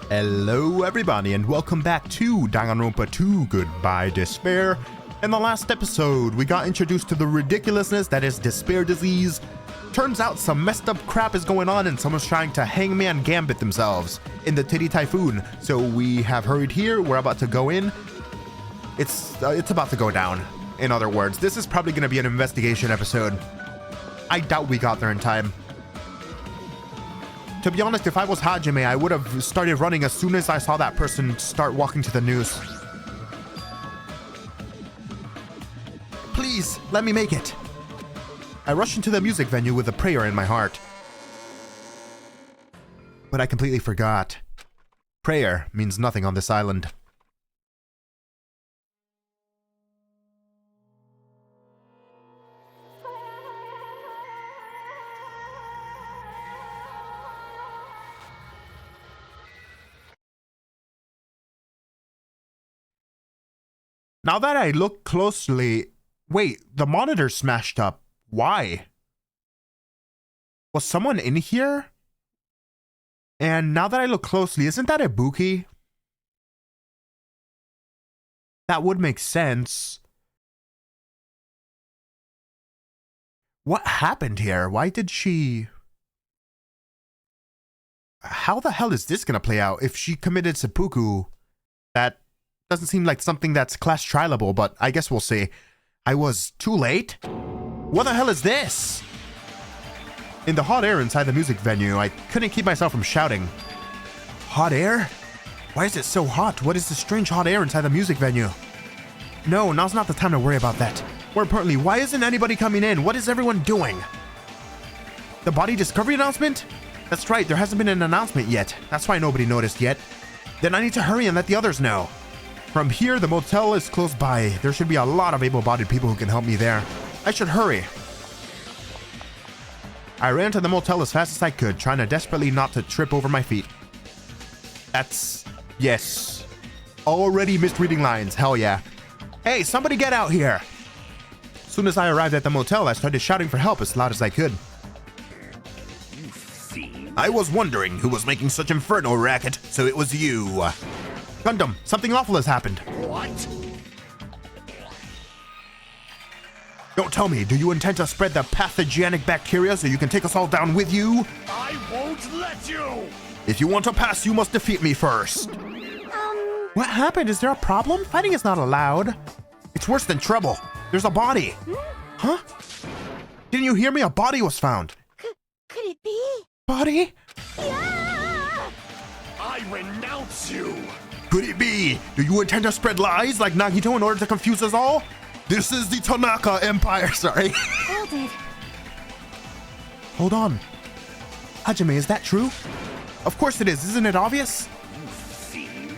Hello everybody and welcome back to Danganronpa 2 Goodbye Despair. In the last episode, we got introduced to the ridiculousness that is despair disease. Turns out some messed up crap is going on and someone's trying to hangman gambit themselves in the titty typhoon. So we have hurried here, we're about to go in. It's about to go down. In other words, this is probably going to be an investigation episode. I doubt we got there in time. To be honest, if I was Hajime, I would have started running as soon as I saw that person start walking to the news. Please, let me make it. I rushed into the music venue with a prayer in my heart. But I completely forgot. Prayer means nothing on this island. Now that I look closely... Wait, the monitor's smashed up. Why? Was someone in here? And now that I look closely, isn't that Ibuki? That would make sense. What happened here? Why did she... How the hell is this gonna play out? If she committed seppuku, that doesn't seem like something that's class trialable, but I guess we'll see. I was too late? What the hell is this? In the hot air inside the music venue, I couldn't keep myself from shouting. Hot air? Why is it so hot? What is the strange hot air inside the music venue? No, now's not the time to worry about that. More importantly, why isn't anybody coming in? What is everyone doing? The body discovery announcement? That's right, there hasn't been an announcement yet. That's why nobody noticed yet. Then I need to hurry and let the others know. From here, the motel is close by. There should be a lot of able-bodied people who can help me there. I should hurry. I ran to the motel as fast as I could, trying to desperately not to trip over my feet. That's... yes. Already misreading lines, hell yeah. Hey, somebody get out here! As soon as I arrived at the motel, I started shouting for help as loud as I could. I was wondering who was making such inferno racket, so it was you. Gundam, something awful has happened. What? Don't tell me, do you intend to spread the pathogenic bacteria so you can take us all down with you? I won't let you! If you want to pass, you must defeat me first. What happened? Is there a problem? Fighting is not allowed. It's worse than trouble. There's a body. Huh? Didn't you hear me? A body was found. Could it be? Body? Yeah! I renounce you! Could it be? Do you intend to spread lies like Nagito in order to confuse us all? This is the Tanaka Empire, sorry. Hold it. Hold on. Hajime, is that true? Of course it is, isn't it obvious?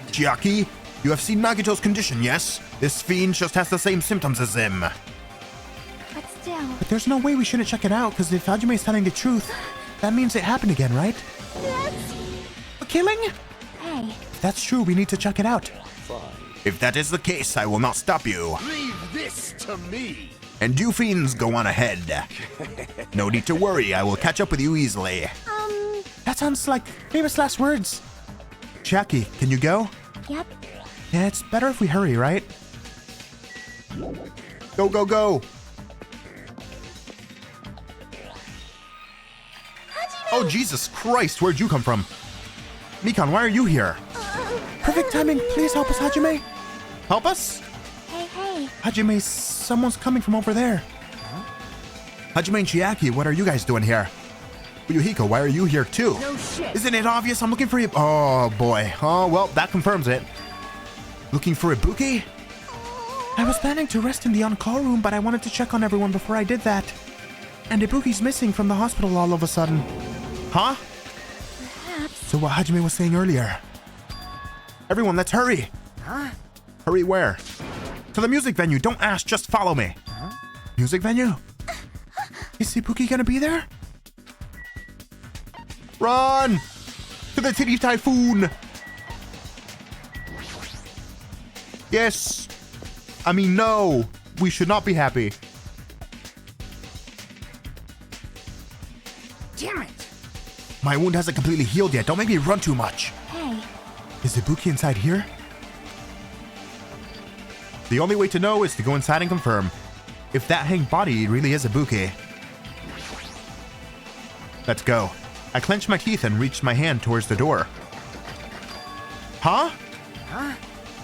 Chiaki, you have seen Nagito's condition, yes? This fiend just has the same symptoms as him. But still... But there's no way we shouldn't check it out, because if Hajime is telling the truth, that means it happened again, right? That's... A killing? Hey. If that's true, we need to check it out. Fine. If that is the case, I will not stop you. Leave this to me! And you fiends go on ahead. No need to worry, I will catch up with you easily. That sounds like famous last words. Chiaki, can you go? Yep. Yeah, it's better if we hurry, right? Go, go, go! Hajime! Oh, Jesus Christ, where'd you come from? Mikan, why are you here? Perfect timing, please help us, Hajime. Help us? Hey. Hajime, someone's coming from over there. Hajime and Chiaki, what are you guys doing here? Uyuhiko, why are you here too? No shit. Isn't it obvious? I'm looking for you. Oh boy. Oh, well, that confirms it. Looking for Ibuki? I was planning to rest in the on-call room, but I wanted to check on everyone before I did that. And Ibuki's missing from the hospital all of a sudden. Huh? Perhaps. So what Hajime was saying earlier. Everyone, let's hurry. Huh? Hurry where? To the music venue. Don't ask, just follow me. Huh? Music venue? Is Ibuki gonna be there? Run! To the titty typhoon! Yes! I mean, no! We should not be happy. Damn it! My wound hasn't completely healed yet. Don't make me run too much. Hey, Is Ibuki inside here? The only way to know is to go inside and confirm. If that hanged body really is Ibuki. Let's go. I clenched my teeth and reached my hand towards the door. Huh? Huh?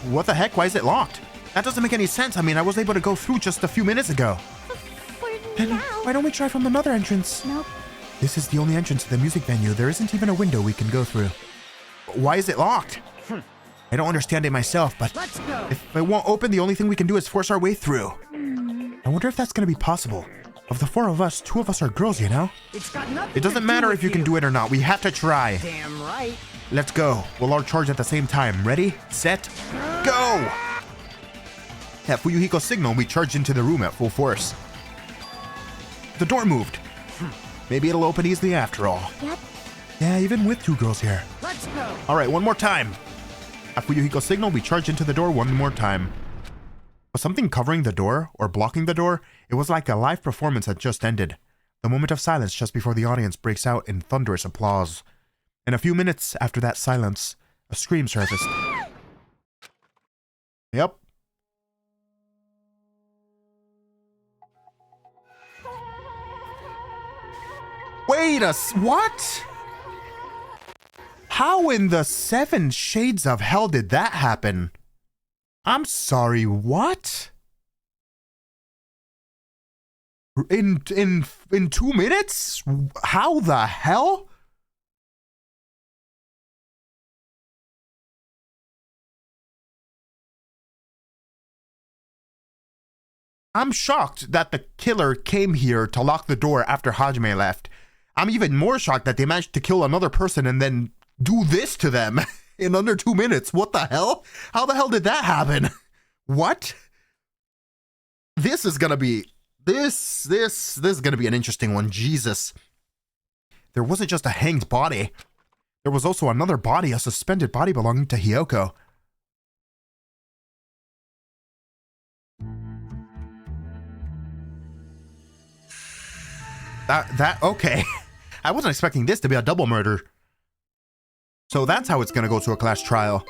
What the heck? Why is it locked? That doesn't make any sense. I mean, I was able to go through just a few minutes ago. For Then now. why don't we try from another entrance? Nope. This is the only entrance to the music venue. There isn't even a window we can go through. Why is it locked? I don't understand it myself, but Let's go. if it won't open, the only thing we can do is force our way through. I wonder if that's going to be possible. Of the four of us, two of us are girls, you know? It's got nothing It doesn't matter if you can do it or not. We have to try. Damn right. Let's go. We'll all charge at the same time. Ready, set, go! At Fuyuhiko's signal, we charged into the room at full force. The door moved. Maybe it'll open easily after all. Yep. Yeah, even with two girls here. Let's go. All right, one more time. At Fuyuhiko's signal, we charged into the door one more time. Was something covering the door or blocking the door? It was like a live performance had just ended. The moment of silence just before the audience breaks out in thunderous applause. In a few minutes after that silence, a scream surfaced. Yep. What? How in the 7 shades of hell did that happen? I'm sorry, what? In 2 minutes? How the hell? I'm shocked that the killer came here to lock the door after Hajime left. I'm even more shocked that they managed to kill another person and then do this to them in under 2 minutes. What the hell? How the hell did that happen? What? This is gonna be this is gonna be an interesting one. Jesus. There wasn't just a hanged body. There was also another body, a suspended body belonging to Hiyoko. Okay. I wasn't expecting this to be a double murder. So that's how it's gonna go to a class trial.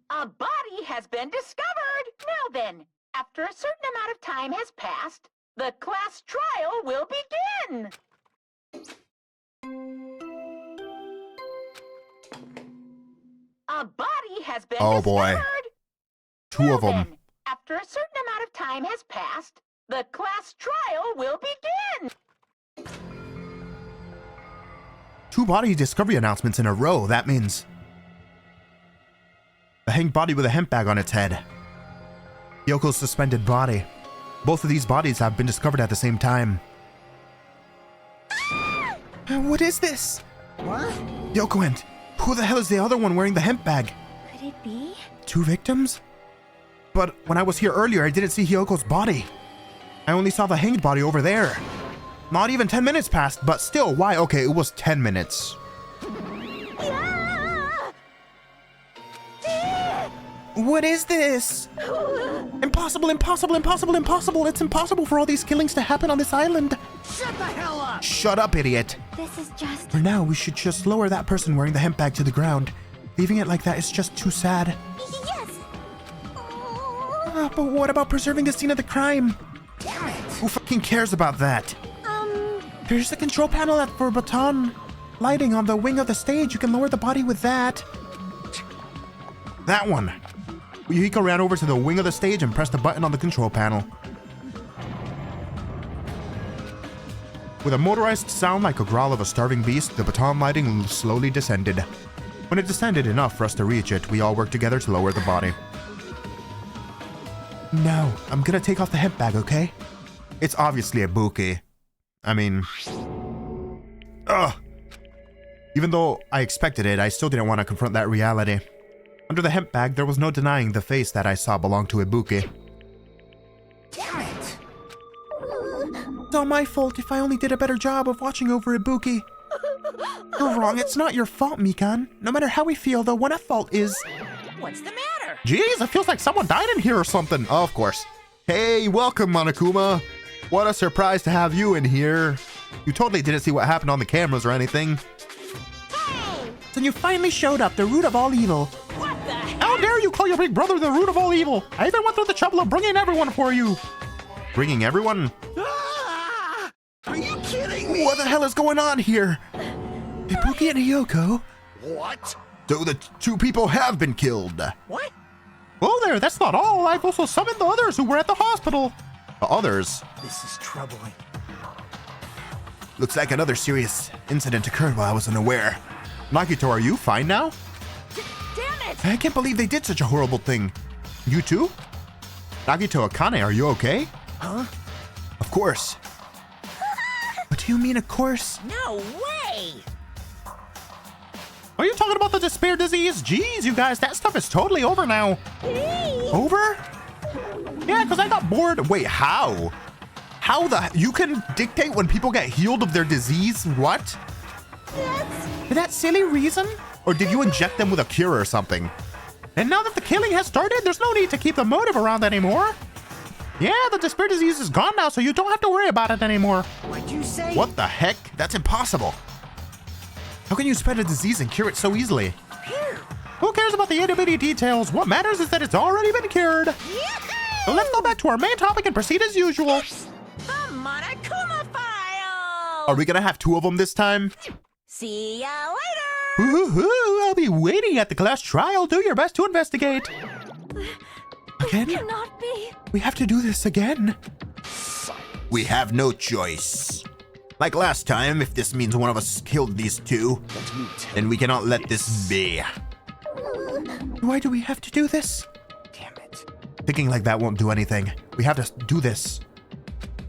A body has been discovered. Now then, after a certain amount of time has passed, the class trial will begin. A body has been Oh, discovered. boy. Two Now of them. then, after a certain amount of time has passed, the class trial will begin. 2 body discovery announcements in a row. That means the hanged body with a hemp bag on its head. Yoko's suspended body. Both of these bodies have been discovered at the same time. What is this? What? Yoko and who the hell is the other one wearing the hemp bag? Could it be? 2 victims? But when I was here earlier, I didn't see Hyoko's body. I only saw the hanged body over there. Not even 10 minutes passed, but still, why? Okay, it was 10 minutes. What is this? Impossible, impossible, impossible, impossible. It's impossible for all these killings to happen on this island. Shut the hell up! Shut up, idiot. This is just... For now, we should just lower that person wearing the hemp bag to the ground. Leaving it like that is just too sad. Yes! But what about preserving the scene of the crime? Damn it! Who fucking cares about that? There's the control panel for baton lighting on the wing of the stage. You can lower the body with that. That one. Yuhiko ran over to the wing of the stage and pressed the button on the control panel. With a motorized sound like a growl of a starving beast, the baton lighting slowly descended. When it descended enough for us to reach it, we all worked together to lower the body. No, I'm gonna take off the hemp bag, okay? It's obviously a Ibuki. I mean... Ugh! Even though I expected it, I still didn't want to confront that reality. Under the hemp bag, there was no denying the face that I saw belonged to Ibuki. Damn it! It's all my fault if I only did a better job of watching over Ibuki. You're wrong, it's not your fault, Mikan. No matter how we feel, though, what a fault is... What's the matter? Jeez, it feels like someone died in here or something. Oh, of course. Hey, welcome, Monokuma. What a surprise to have you in here. You totally didn't see what happened on the cameras or anything. Hey! Justin, you finally showed up, the root of all evil. What the heck? How dare you call your big brother the root of all evil? I even went through the trouble of bringing everyone for you. Bringing everyone? Ah! Are you kidding me? What the hell is going on here? Ibuki and Hiyoko? What? So the two people have been killed. What? Oh there, that's not all. I've also summoned the others who were at the hospital. The others? This is troubling. Looks like another serious incident occurred while I was unaware. Nagito, are you fine now? Damn it! I can't believe they did such a horrible thing. You too? Nagito Akane, are you okay? Huh? Of course. What do you mean, of course? No way! Are you talking about the despair disease? Jeez, you guys, that stuff is totally over now. Over? Yeah, because I got bored. Wait, how? How the... You can dictate when people get healed of their disease? What? For that silly reason? Or did you inject them with a cure or something? And now that the killing has started, there's no need to keep the motive around anymore. Yeah, the despair disease is gone now, so you don't have to worry about it anymore. What'd you say? What the heck? That's impossible. How can you spread a disease and cure it so easily? Who cares about the itty-bitty details? What matters is that it's already been cured. So let's go back to our main topic and proceed as usual. The Monokuma file! Are we gonna have two of them this time? See ya later! Ooh, I'll be waiting at the class trial. Do your best to investigate. Again? Cannot be. We have to do this again. We have no choice. Like last time, if this means one of us killed these two, then we cannot let this be. Why do we have to do this? Damn it. Thinking like that won't do anything. We have to do this.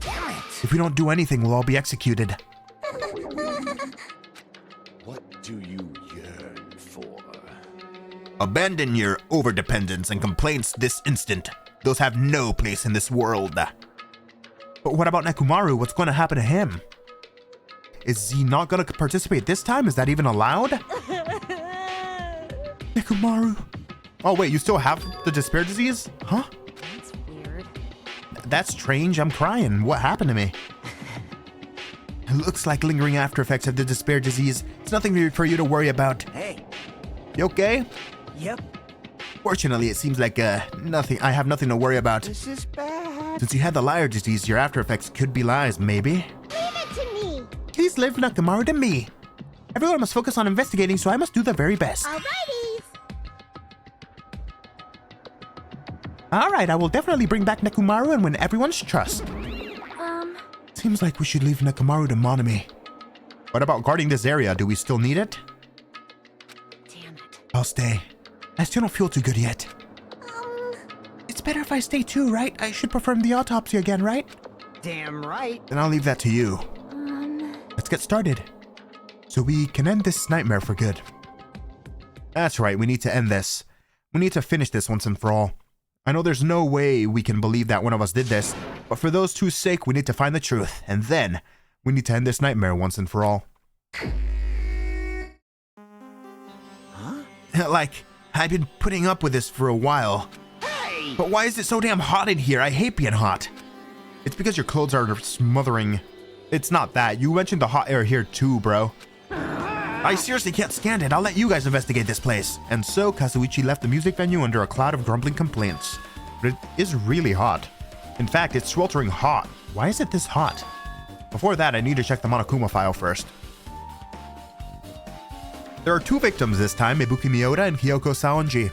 Damn it. If we don't do anything, we'll all be executed. What do you yearn for? Abandon your overdependence and complaints this instant. Those have no place in this world. But what about Nekomaru? What's going to happen to him? Is he not going to participate this time? Is that even allowed? Nekomaru. Oh, wait, you still have the despair disease? Huh? That's weird. That's strange. I'm crying. What happened to me? It looks like lingering after effects of the despair disease. It's nothing for you to worry about. Hey. You okay? Yep. Fortunately, it seems like nothing. I have nothing to worry about. This is bad. Since you had the liar disease, your after effects could be lies, maybe. Leave it to me. Please leave Nekomaru to me. Everyone must focus on investigating, so I must do the very best. Alrighties. Alright, I will definitely bring back Nekomaru and win everyone's trust. Seems like we should leave Nekomaru to Monami. What about guarding this area? Do we still need it? Damn it. I'll stay. I still don't feel too good yet. It's better if I stay too, right? I should perform the autopsy again, right? Damn right. Then I'll leave that to you. Let's get started. So we can end this nightmare for good. That's right, we need to end this. We need to finish this once and for all. I know there's no way we can believe that one of us did this, but for those two's sake, we need to find the truth, and then we need to end this nightmare once and for all. Huh? Like, I've been putting up with this for a while. Hey! But why is it so damn hot in here? I hate being hot. It's because your clothes are smothering. It's not that. You mentioned the hot air here too, bro. I seriously can't stand it. I'll let you guys investigate this place. And so, Kazuichi left the music venue under a cloud of grumbling complaints. But it is really hot. In fact, it's sweltering hot. Why is it this hot? Before that, I need to check the Monokuma file first. There are two victims this time, Ibuki Miyoda and Kyoko Saonji.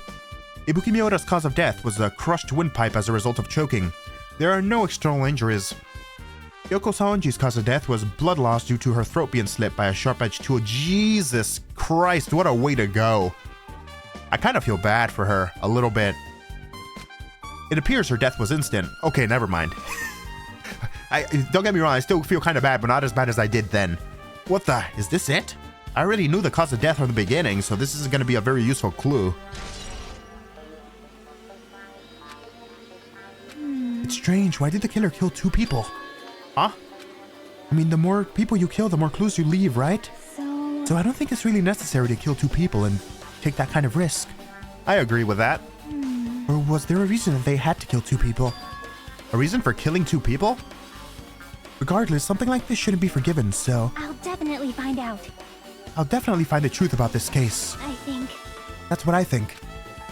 Ibuki Miyoda's cause of death was a crushed windpipe as a result of choking. There are no external injuries. Kyoko Saonji's cause of death was blood loss due to her throat being slit by a sharp-edged tool. Jesus Christ, what a way to go. I kind of feel bad for her, a little bit. It appears her death was instant. Okay, never mind. Don't get me wrong, I still feel kind of bad, but not as bad as I did then. What the? Is this it? I already knew the cause of death from the beginning, so this is going to be a very useful clue. It's strange. Why did the killer kill two people? Huh? I mean, the more people you kill, the more clues you leave, right? So I don't think it's really necessary to kill two people and take that kind of risk. I agree with that. Or was there a reason that they had to kill two people? A reason for killing two people? Regardless, something like this shouldn't be forgiven, so... I'll definitely find out. I'll definitely find the truth about this case. I think. That's what I think.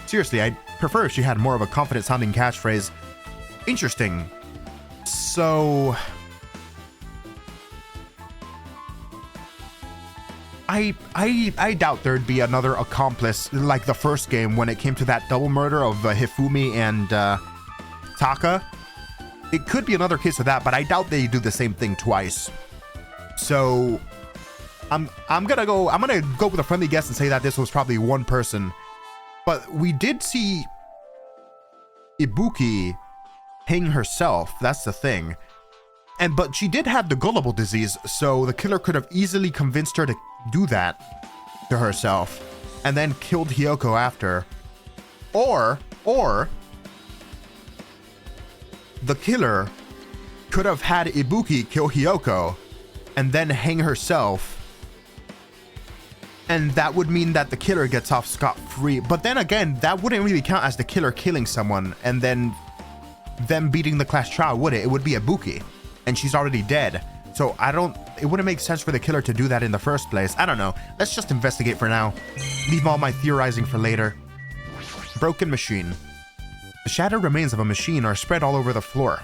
Seriously, I'd prefer if she had more of a confident-sounding catchphrase. Interesting. So... I doubt there'd be another accomplice like the first game when it came to that double murder of Hifumi and Taka. It could be another case of that, but I doubt they do the same thing twice. So I'm gonna go with a friendly guess and say that this was probably one person. But we did see Ibuki hang herself. That's the thing. But she did have the gullible disease, so the killer could have easily convinced her to do that to herself and then killed Hiyoko after. Or the killer could have had Ibuki kill Hiyoko and then hang herself, and that would mean that the killer gets off scot-free. But then again, that wouldn't really count as the killer killing someone and then them beating the class trial, would it? It would be Ibuki, and she's already dead. So it wouldn't make sense for the killer to do that in the first place. I don't know. Let's just investigate for now. Leave all my theorizing for later. Broken machine. The shattered remains of a machine are spread all over the floor.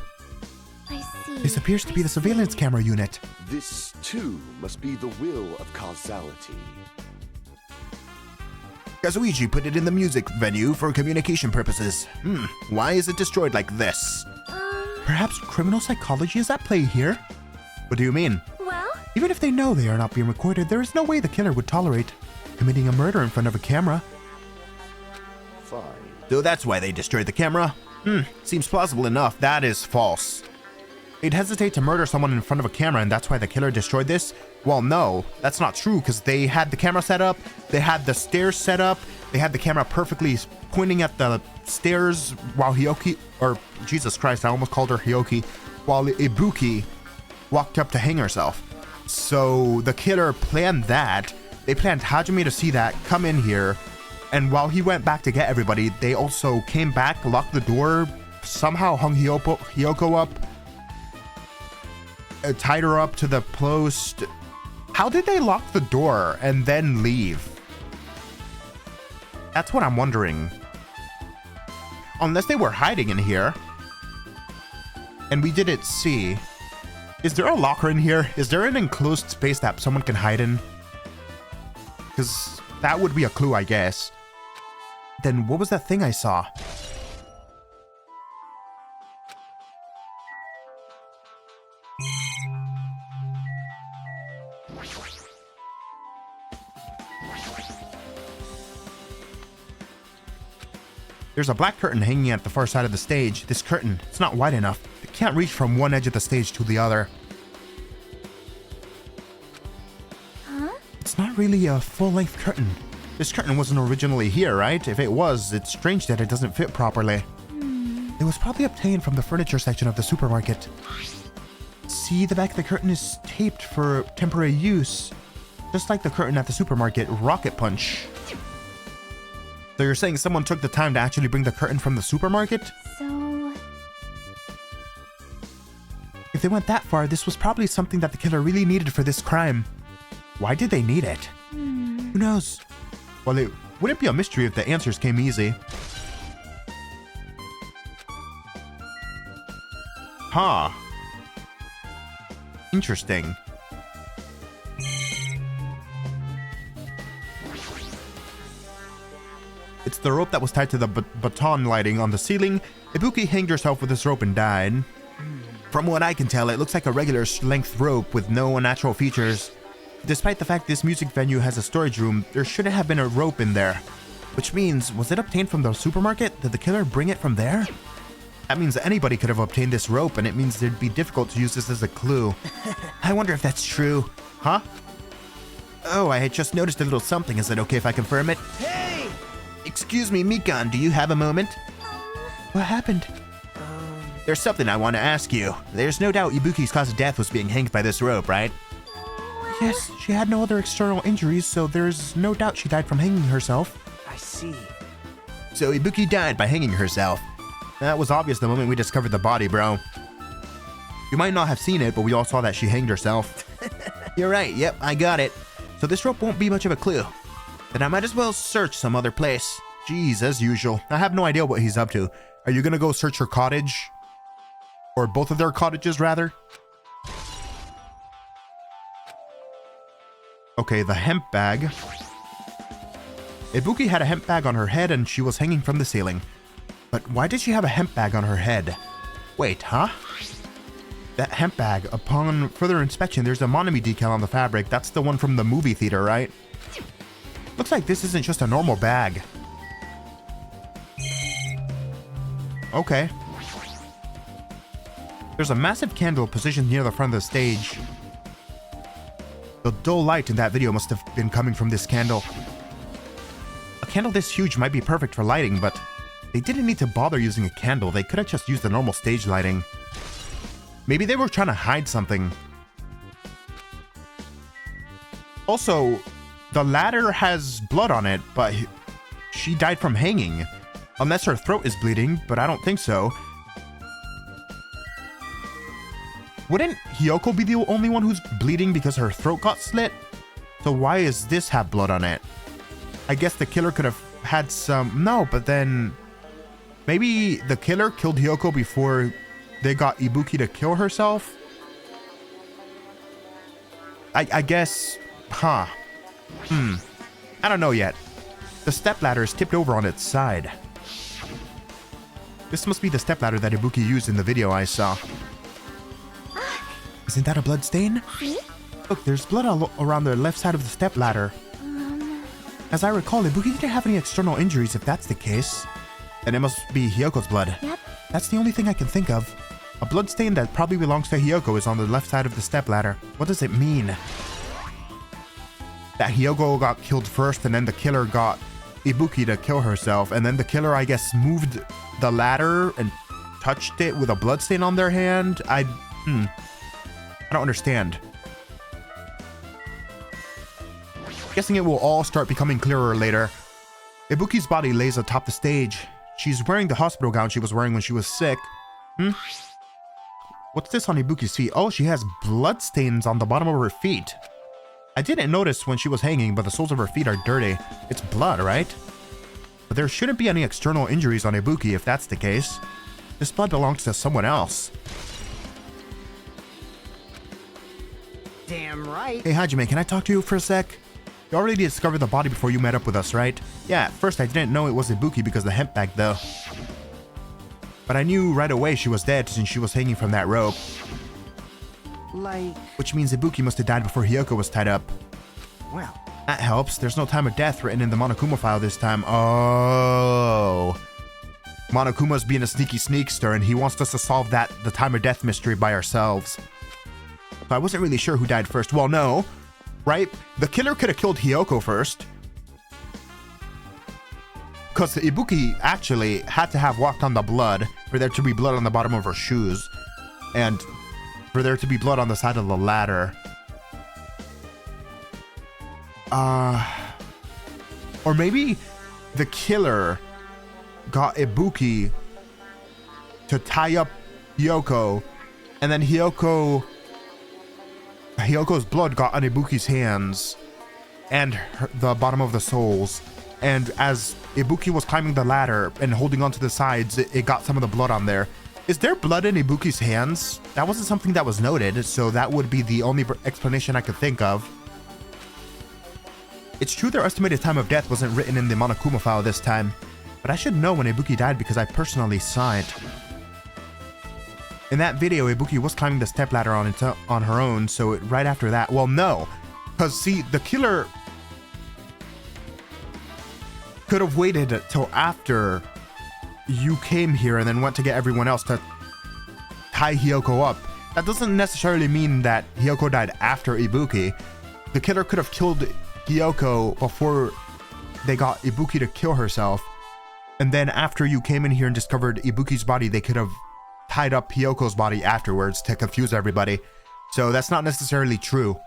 I see. This appears to be the surveillance camera unit. This, too, must be the will of causality. Kazuichi put it in the music venue for communication purposes. Why is it destroyed like this? Perhaps criminal psychology is at play here? What do you mean? Well? Even if they know they are not being recorded, there is no way the killer would tolerate committing a murder in front of a camera. Fine. So that's why they destroyed the camera? Seems plausible enough. That is false. They'd hesitate to murder someone in front of a camera, and that's why the killer destroyed this? Well, no, that's not true, because they had the camera set up, they had the stairs set up, they had the camera perfectly pointing at the stairs while Jesus Christ, I almost called her Hyoki, while Ibuki walked up to hang herself. So the killer planned that. They planned Hajime to see that, come in here, and while he went back to get everybody, they also came back, locked the door, somehow hung Hiyoko up, tied her up to the post. How did they lock the door and then leave? That's what I'm wondering. Unless they were hiding in here and we didn't see. Is there a locker in here? Is there an enclosed space that someone can hide in? Because that would be a clue, I guess. Then what was that thing I saw? There's a black curtain hanging at the far side of the stage. This curtain, it's not wide enough. It can't reach from one edge of the stage to the other. Huh? It's not really a full-length curtain. This curtain wasn't originally here, right? If it was, it's strange that it doesn't fit properly. It was probably obtained from the furniture section of the supermarket. See, the back of the curtain is taped for temporary use. Just like the curtain at the supermarket, Rocket Punch. So you're saying someone took the time to actually bring the curtain from the supermarket? So... If they went that far, this was probably something that the killer really needed for this crime. Why did they need it? Who knows? Well, it wouldn't be a mystery if the answers came easy. Huh. Interesting. It's the rope that was tied to the baton lighting on the ceiling. Ibuki hanged herself with this rope and died. From what I can tell, it looks like a regular length rope with no unnatural features. Despite the fact this music venue has a storage room, there shouldn't have been a rope in there. Which means, was it obtained from the supermarket? Did the killer bring it from there? That means anybody could have obtained this rope, and it means it'd be difficult to use this as a clue. I wonder if that's true. Huh? Oh, I had just noticed a little something. Is it okay if I confirm it? Hey! Excuse me, Mikan, do you have a moment? What happened? There's something I want to ask you. There's no doubt Ibuki's cause of death was being hanged by this rope, right? Yes, she had no other external injuries, so there's no doubt she died from hanging herself. I see. So Ibuki died by hanging herself. That was obvious the moment we discovered the body, bro. You might not have seen it, but we all saw that she hanged herself. You're right, yep, I got it. so this rope won't be much of a clue. Then I might as well search some other place. Jeez, as usual. I have no idea what he's up to. Are you gonna go search her cottage? Or both of their cottages, rather? Okay, the hemp bag. Ibuki had a hemp bag on her head and she was hanging from the ceiling. But why did she have a hemp bag on her head? Wait, huh? That hemp bag, upon further inspection, there's a Monami decal on the fabric. That's the one from the movie theater, right? Looks like this isn't just a normal bag. Okay. There's a massive candle positioned near the front of the stage. The dull light in that video must have been coming from this candle. A candle this huge might be perfect for lighting, but they didn't need to bother using a candle. They could have just used the normal stage lighting. Maybe they were trying to hide something. Also, the ladder has blood on it, but she died from hanging. Unless her throat is bleeding, but I don't think so. Wouldn't Hiyoko be the only one who's bleeding because her throat got slit? So why does this have blood on it? I guess the killer could have had some... No, but then... Maybe the killer killed Hiyoko before they got Ibuki to kill herself? I guess... Huh. I don't know yet. The stepladder is tipped over on its side. This must be the stepladder that Ibuki used in the video I saw. Isn't that a blood stain? See? Look, there's blood all around the left side of the stepladder. As I recall, Ibuki didn't have any external injuries if that's the case. Then it must be Hyoko's blood. Yep. That's the only thing I can think of. A blood stain that probably belongs to Hiyoko is on the left side of the stepladder. What does it mean? That Hiyoko got killed first and then the killer got Ibuki to kill herself, and then the killer, I guess, moved the ladder and touched it with a blood stain on their hand? I don't understand. Guessing it will all start becoming clearer later. Ibuki's body lays atop the stage. She's wearing the hospital gown she was wearing when she was sick. What's this on Ibuki's feet? Oh, she has blood stains on the bottom of her feet. I didn't notice when she was hanging, but the soles of her feet are dirty. It's blood, right? But there shouldn't be any external injuries on Ibuki if that's the case. This blood belongs to someone else. Damn right. Hey Hajime, can I talk to you for a sec? You already discovered the body before you met up with us, right? Yeah, at first I didn't know it was Ibuki because of the hemp bag though. But I knew right away she was dead since she was hanging from that rope. Like, Which means Ibuki must have died before Hiyoko was tied up. well, That helps. There's no time of death written in the Monokuma file this time. Oh. Monokuma's being a sneaky sneakster and he wants us to solve the time of death mystery by ourselves. So I wasn't really sure who died first. Well, no. Right? The killer could have killed Hiyoko first. Because Ibuki actually had to have walked on the blood for there to be blood on the bottom of her shoes. And for there to be blood on the side of the ladder. Or maybe the killer got Ibuki to tie up Hiyoko, and then Hiyoko's blood got on Ibuki's hands and the bottom of the soles. And as Ibuki was climbing the ladder and holding onto the sides, it got some of the blood on there. Is there blood in Ibuki's hands? That wasn't something that was noted, so that would be the only explanation I could think of. It's true their estimated time of death wasn't written in the Monokuma file this time, but I should know when Ibuki died because I personally saw it. In that video, Ibuki was climbing the stepladder on her own, so right after that... Well, no, because see, the killer could have waited till after you came here and then went to get everyone else to tie Hiyoko up. That doesn't necessarily mean that Hiyoko died after Ibuki. The killer could have killed Hiyoko before they got Ibuki to kill herself, and then after you came in here and discovered Ibuki's body, they could have tied up Hiyoko's body afterwards to confuse everybody. So that's not necessarily true.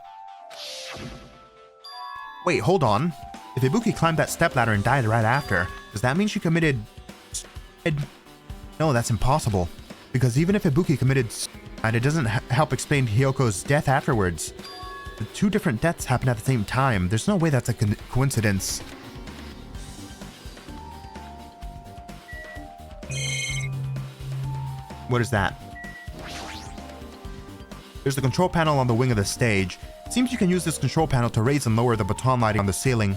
Wait, hold on. If Ibuki climbed that stepladder and died right after, does that mean she committed... No, that's impossible. Because even if Ibuki committed suicide, it doesn't help explain Hiyoko's death afterwards. The two different deaths happened at the same time. There's no way that's a coincidence. What is that? There's the control panel on the wing of the stage. It seems you can use this control panel to raise and lower the baton lighting on the ceiling.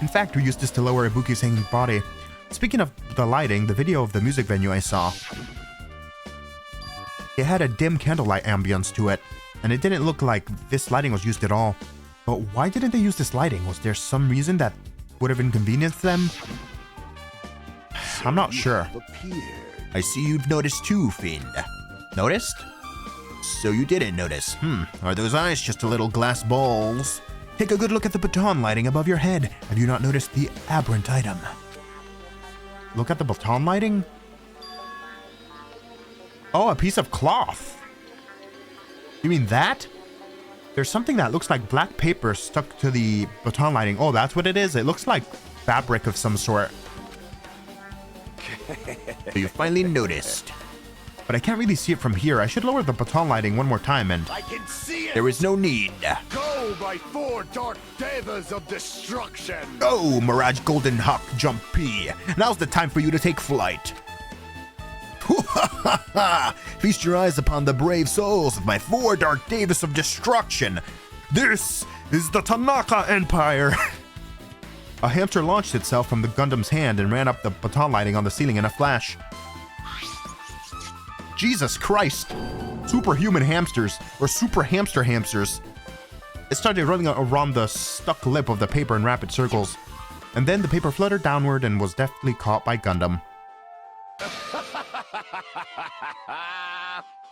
In fact, we used this to lower Ibuki's hanging body. Speaking of the lighting, the video of the music venue I saw, it had a dim candlelight ambience to it, and it didn't look like this lighting was used at all. But why didn't they use this lighting? Was there some reason that would have inconvenienced them? I'm not sure. I see you've noticed too, Fiend. Noticed? So you didn't notice. Are those eyes just a little glass balls? Take a good look at the baton lighting above your head. Have you not noticed the aberrant item? Look at the baton lighting? Oh, a piece of cloth. You mean that? There's something that looks like black paper stuck to the baton lighting. Oh, that's what it is? It looks like fabric of some sort. So you finally noticed. But I can't really see it from here. I should lower the baton lighting one more time and... I can see it! There is no need. Go, my 4 dark devas of destruction! Go, Mirage Golden Hawk Jump P. Now's the time for you to take flight. Feast your eyes upon the brave souls of my 4 dark devas of destruction. This is the Tanaka Empire. A hamster launched itself from the Gundam's hand and ran up the baton lighting on the ceiling in a flash. Jesus Christ! Superhuman hamsters, or super hamsters. It started running around the stuck lip of the paper in rapid circles, and then the paper fluttered downward and was deftly caught by Gundam.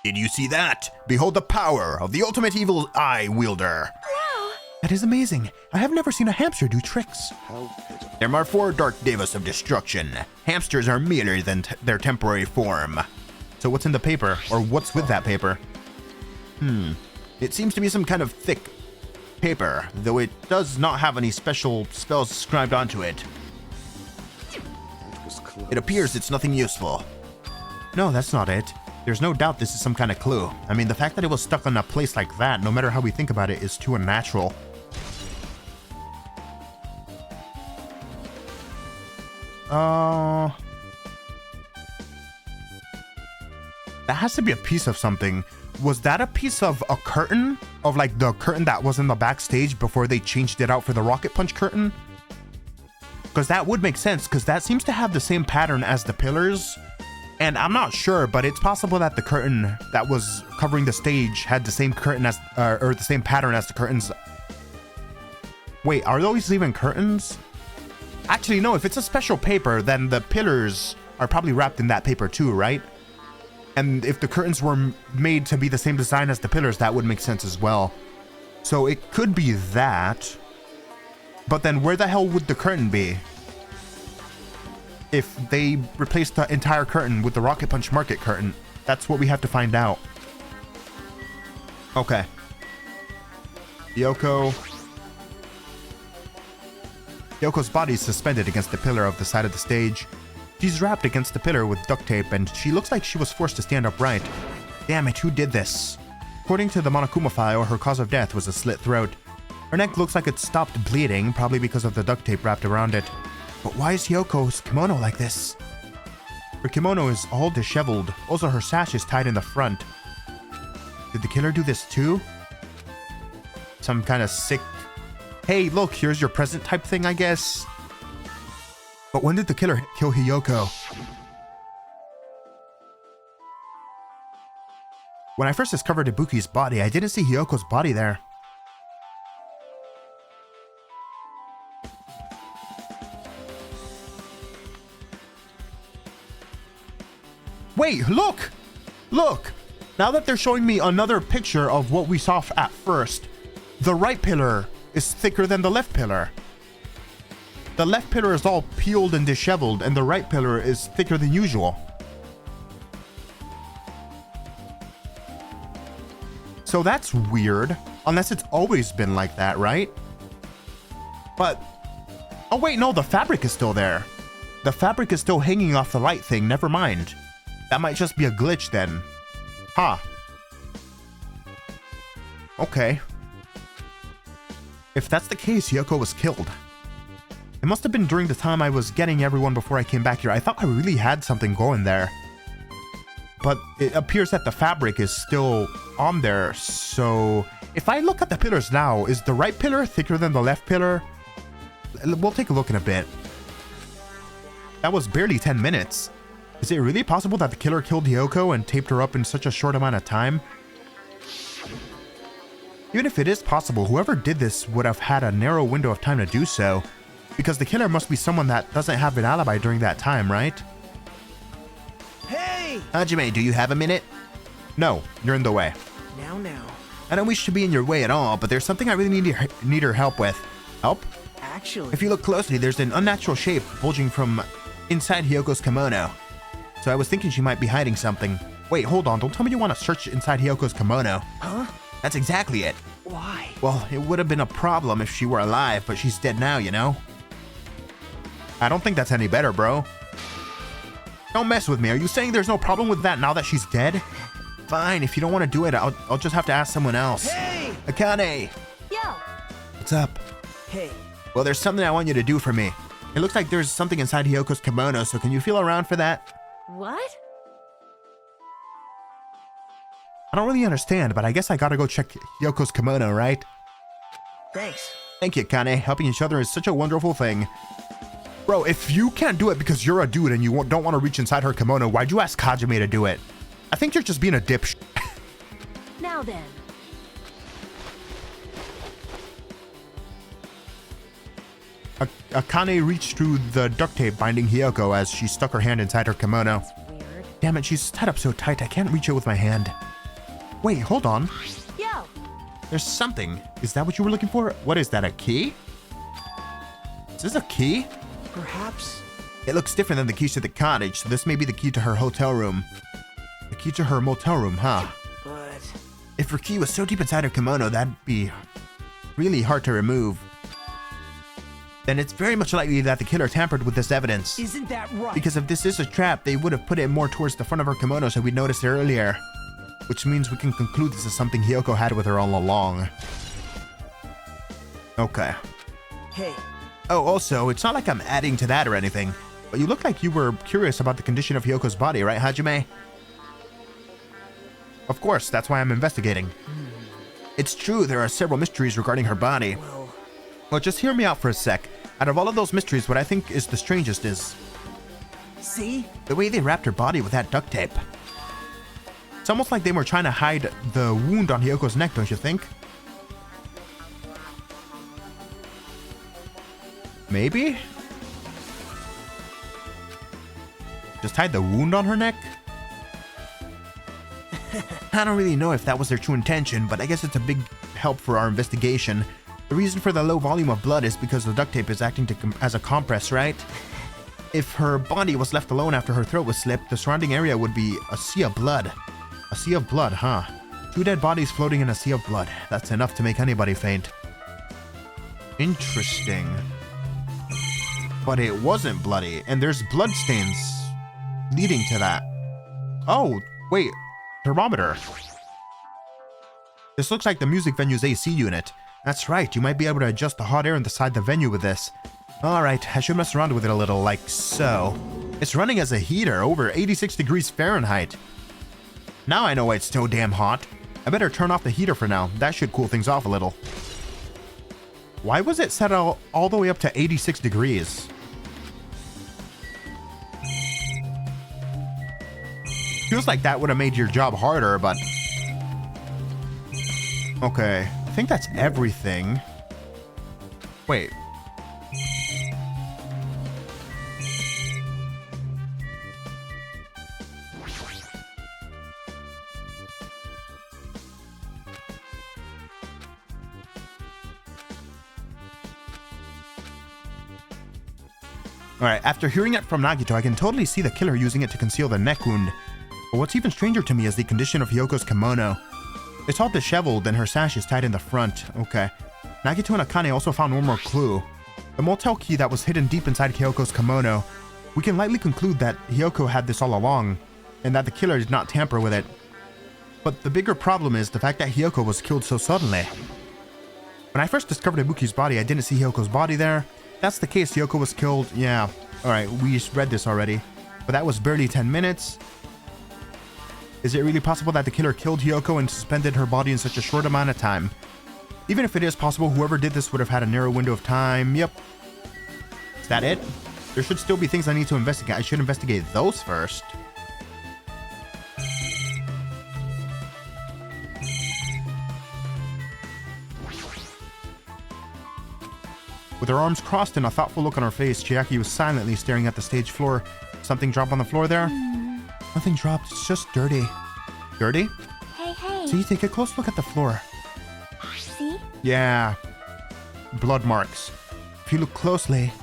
Did you see that? Behold the power of the ultimate evil eye wielder. Wow! That is amazing. I have never seen a hamster do tricks. There are 4 dark devas of destruction. Hamsters are merely than their temporary form. So what's in the paper? Or what's with that paper? It seems to be some kind of thick paper, though it does not have any special spells scribed onto it. It appears it's nothing useful. No, that's not it. There's no doubt this is some kind of clue. I mean, the fact that it was stuck on a place like that, no matter how we think about it, is too unnatural. That has to be a piece of something. Was that a piece of a curtain? Of like the curtain that was in the backstage before they changed it out for the Rocket Punch curtain? Because that would make sense, because that seems to have the same pattern as the pillars. And I'm not sure, but it's possible that the curtain that was covering the stage had the same curtain as, or the same pattern as the curtains. Wait, are those even curtains? Actually, no, if it's a special paper, then the pillars are probably wrapped in that paper too, right? And if the curtains were made to be the same design as the pillars, that would make sense as well. So it could be that. But then where the hell would the curtain be? If they replaced the entire curtain with the Rocket Punch Market curtain, that's what we have to find out. Okay. Yoko's body is suspended against the pillar of the side of the stage. She's wrapped against the pillar with duct tape, and she looks like she was forced to stand upright. Damn it, who did this? According to the Monokuma file, her cause of death was a slit throat. Her neck looks like it stopped bleeding, probably because of the duct tape wrapped around it. But why is Yoko's kimono like this? Her kimono is all disheveled. Also, her sash is tied in the front. Did the killer do this too? Some kind of sick... Hey, look, here's your present type thing, I guess. But when did the killer kill Hiyoko? When I first discovered Ibuki's body, I didn't see Hiyoko's body there. Wait, look! Look! Now that they're showing me another picture of what we saw at first, the right pillar is thicker than the left pillar. The left pillar is all peeled and disheveled, and the right pillar is thicker than usual. So that's weird, unless it's always been like that, right? But, oh wait, no, the fabric is still there. The fabric is still hanging off the light thing, never mind. That might just be a glitch then. Huh. Okay. If that's the case, Hiyoko was killed. It must have been during the time I was getting everyone before I came back here. I thought I really had something going there. But it appears that the fabric is still on there, so... If I look at the pillars now, is the right pillar thicker than the left pillar? We'll take a look in a bit. That was barely 10 minutes. Is it really possible that the killer killed Hiyoko and taped her up in such a short amount of time? Even if it is possible, whoever did this would have had a narrow window of time to do so, because the killer must be someone that doesn't have an alibi during that time, right? Hey! Hajime, do you have a minute? No, you're in the way. Now. I don't wish to be in your way at all, but there's something I really need her help with. Help? Actually... If you look closely, there's an unnatural shape bulging from inside Hiyoko's kimono. So I was thinking she might be hiding something. Wait, hold on, don't tell me you want to search inside Hiyoko's kimono. Huh? That's exactly it. Why? Well, it would have been a problem if she were alive, but she's dead now, you know? I don't think that's any better, bro. Don't mess with me. Are you saying there's no problem with that now that she's dead? Fine, if you don't want to do it, I'll just have to ask someone else. Hey! Akane! Yo! What's up? Hey. Well, there's something I want you to do for me. It looks like there's something inside Hiyoko's kimono, so can you feel around for that? What? I don't really understand, but I guess I gotta go check Hiyoko's kimono, right? Thanks. Thank you, Kane. Helping each other is such a wonderful thing. Bro, if you can't do it because you're a dude and you don't want to reach inside her kimono, why'd you ask Hajime to do it? I think you're just being a dipsh. Now then. Akane reached through the duct tape binding Hiyoko as she stuck her hand inside her kimono. Weird. Damn it, she's tied up so tight I can't reach it with my hand. Wait, hold on. Yo! There's something. Is that what you were looking for? What is that, a key? Is this a key? Perhaps... It looks different than the keys to the cottage, so this may be the key to her hotel room. The key to her motel room, huh? But... If her key was so deep inside her kimono, that'd be really hard to remove. Then it's very much likely that the killer tampered with this evidence. Isn't that right? Because if this is a trap, they would have put it more towards the front of her kimono so we'd noticed it earlier. Which means we can conclude this is something Hiyoko had with her all along. Okay. Hey. Oh, also, it's not like I'm adding to that or anything, but you look like you were curious about the condition of Hiyoko's body, right, Hajime? Of course, that's why I'm investigating. It's true, there are several mysteries regarding her body. Well, just hear me out for a sec. Out of all of those mysteries, what I think is the strangest is... See? the way they wrapped her body with that duct tape. It's almost like they were trying to hide the wound on Hiyoko's neck, don't you think? Maybe? Just hide the wound on her neck? I don't really know if that was their true intention, but I guess it's a big help for our investigation. The reason for the low volume of blood is because the duct tape is acting as a compress, right? If her body was left alone after her throat was slit, the surrounding area would be a sea of blood. A sea of blood, huh? 2 dead bodies floating in a sea of blood. That's enough to make anybody faint. Interesting. But it wasn't bloody, and there's blood stains leading to that. Oh, wait. Thermometer. This looks like the music venue's AC unit. That's right, you might be able to adjust the hot air inside the venue with this. Alright, I should mess around with it a little, like so. It's running as a heater, over 86 degrees Fahrenheit. Now I know why it's so damn hot. I better turn off the heater for now, that should cool things off a little. Why was it set all the way up to 86 degrees? Feels like that would have made your job harder, but... Okay, I think that's everything. Wait. Alright, after hearing it from Nagito, I can totally see the killer using it to conceal the neck wound. But what's even stranger to me is the condition of Hiyoko's kimono. It's all disheveled and her sash is tied in the front. Okay. Nagito and Akane also found one more clue. The motel key that was hidden deep inside Hiyoko's kimono. We can lightly conclude that Hiyoko had this all along, and that the killer did not tamper with it. But the bigger problem is the fact that Hiyoko was killed so suddenly. When I first discovered Ibuki's body, I didn't see Hyoko's body there. If that's the case, Hyoko was killed. Yeah. Alright, we just read this already. But that was barely 10 minutes. Is it really possible that the killer killed Hyoko and suspended her body in such a short amount of time? Even if it is possible, whoever did this would have had a narrow window of time. Yep. Is that it? There should still be things I need to investigate. I should investigate those first. With her arms crossed and a thoughtful look on her face, Chiaki was silently staring at the stage floor. Something dropped on the floor there? Nothing dropped, it's just dirty. Dirty? Hey. See, take a close look at the floor. See? Yeah. Blood marks. If you look closely,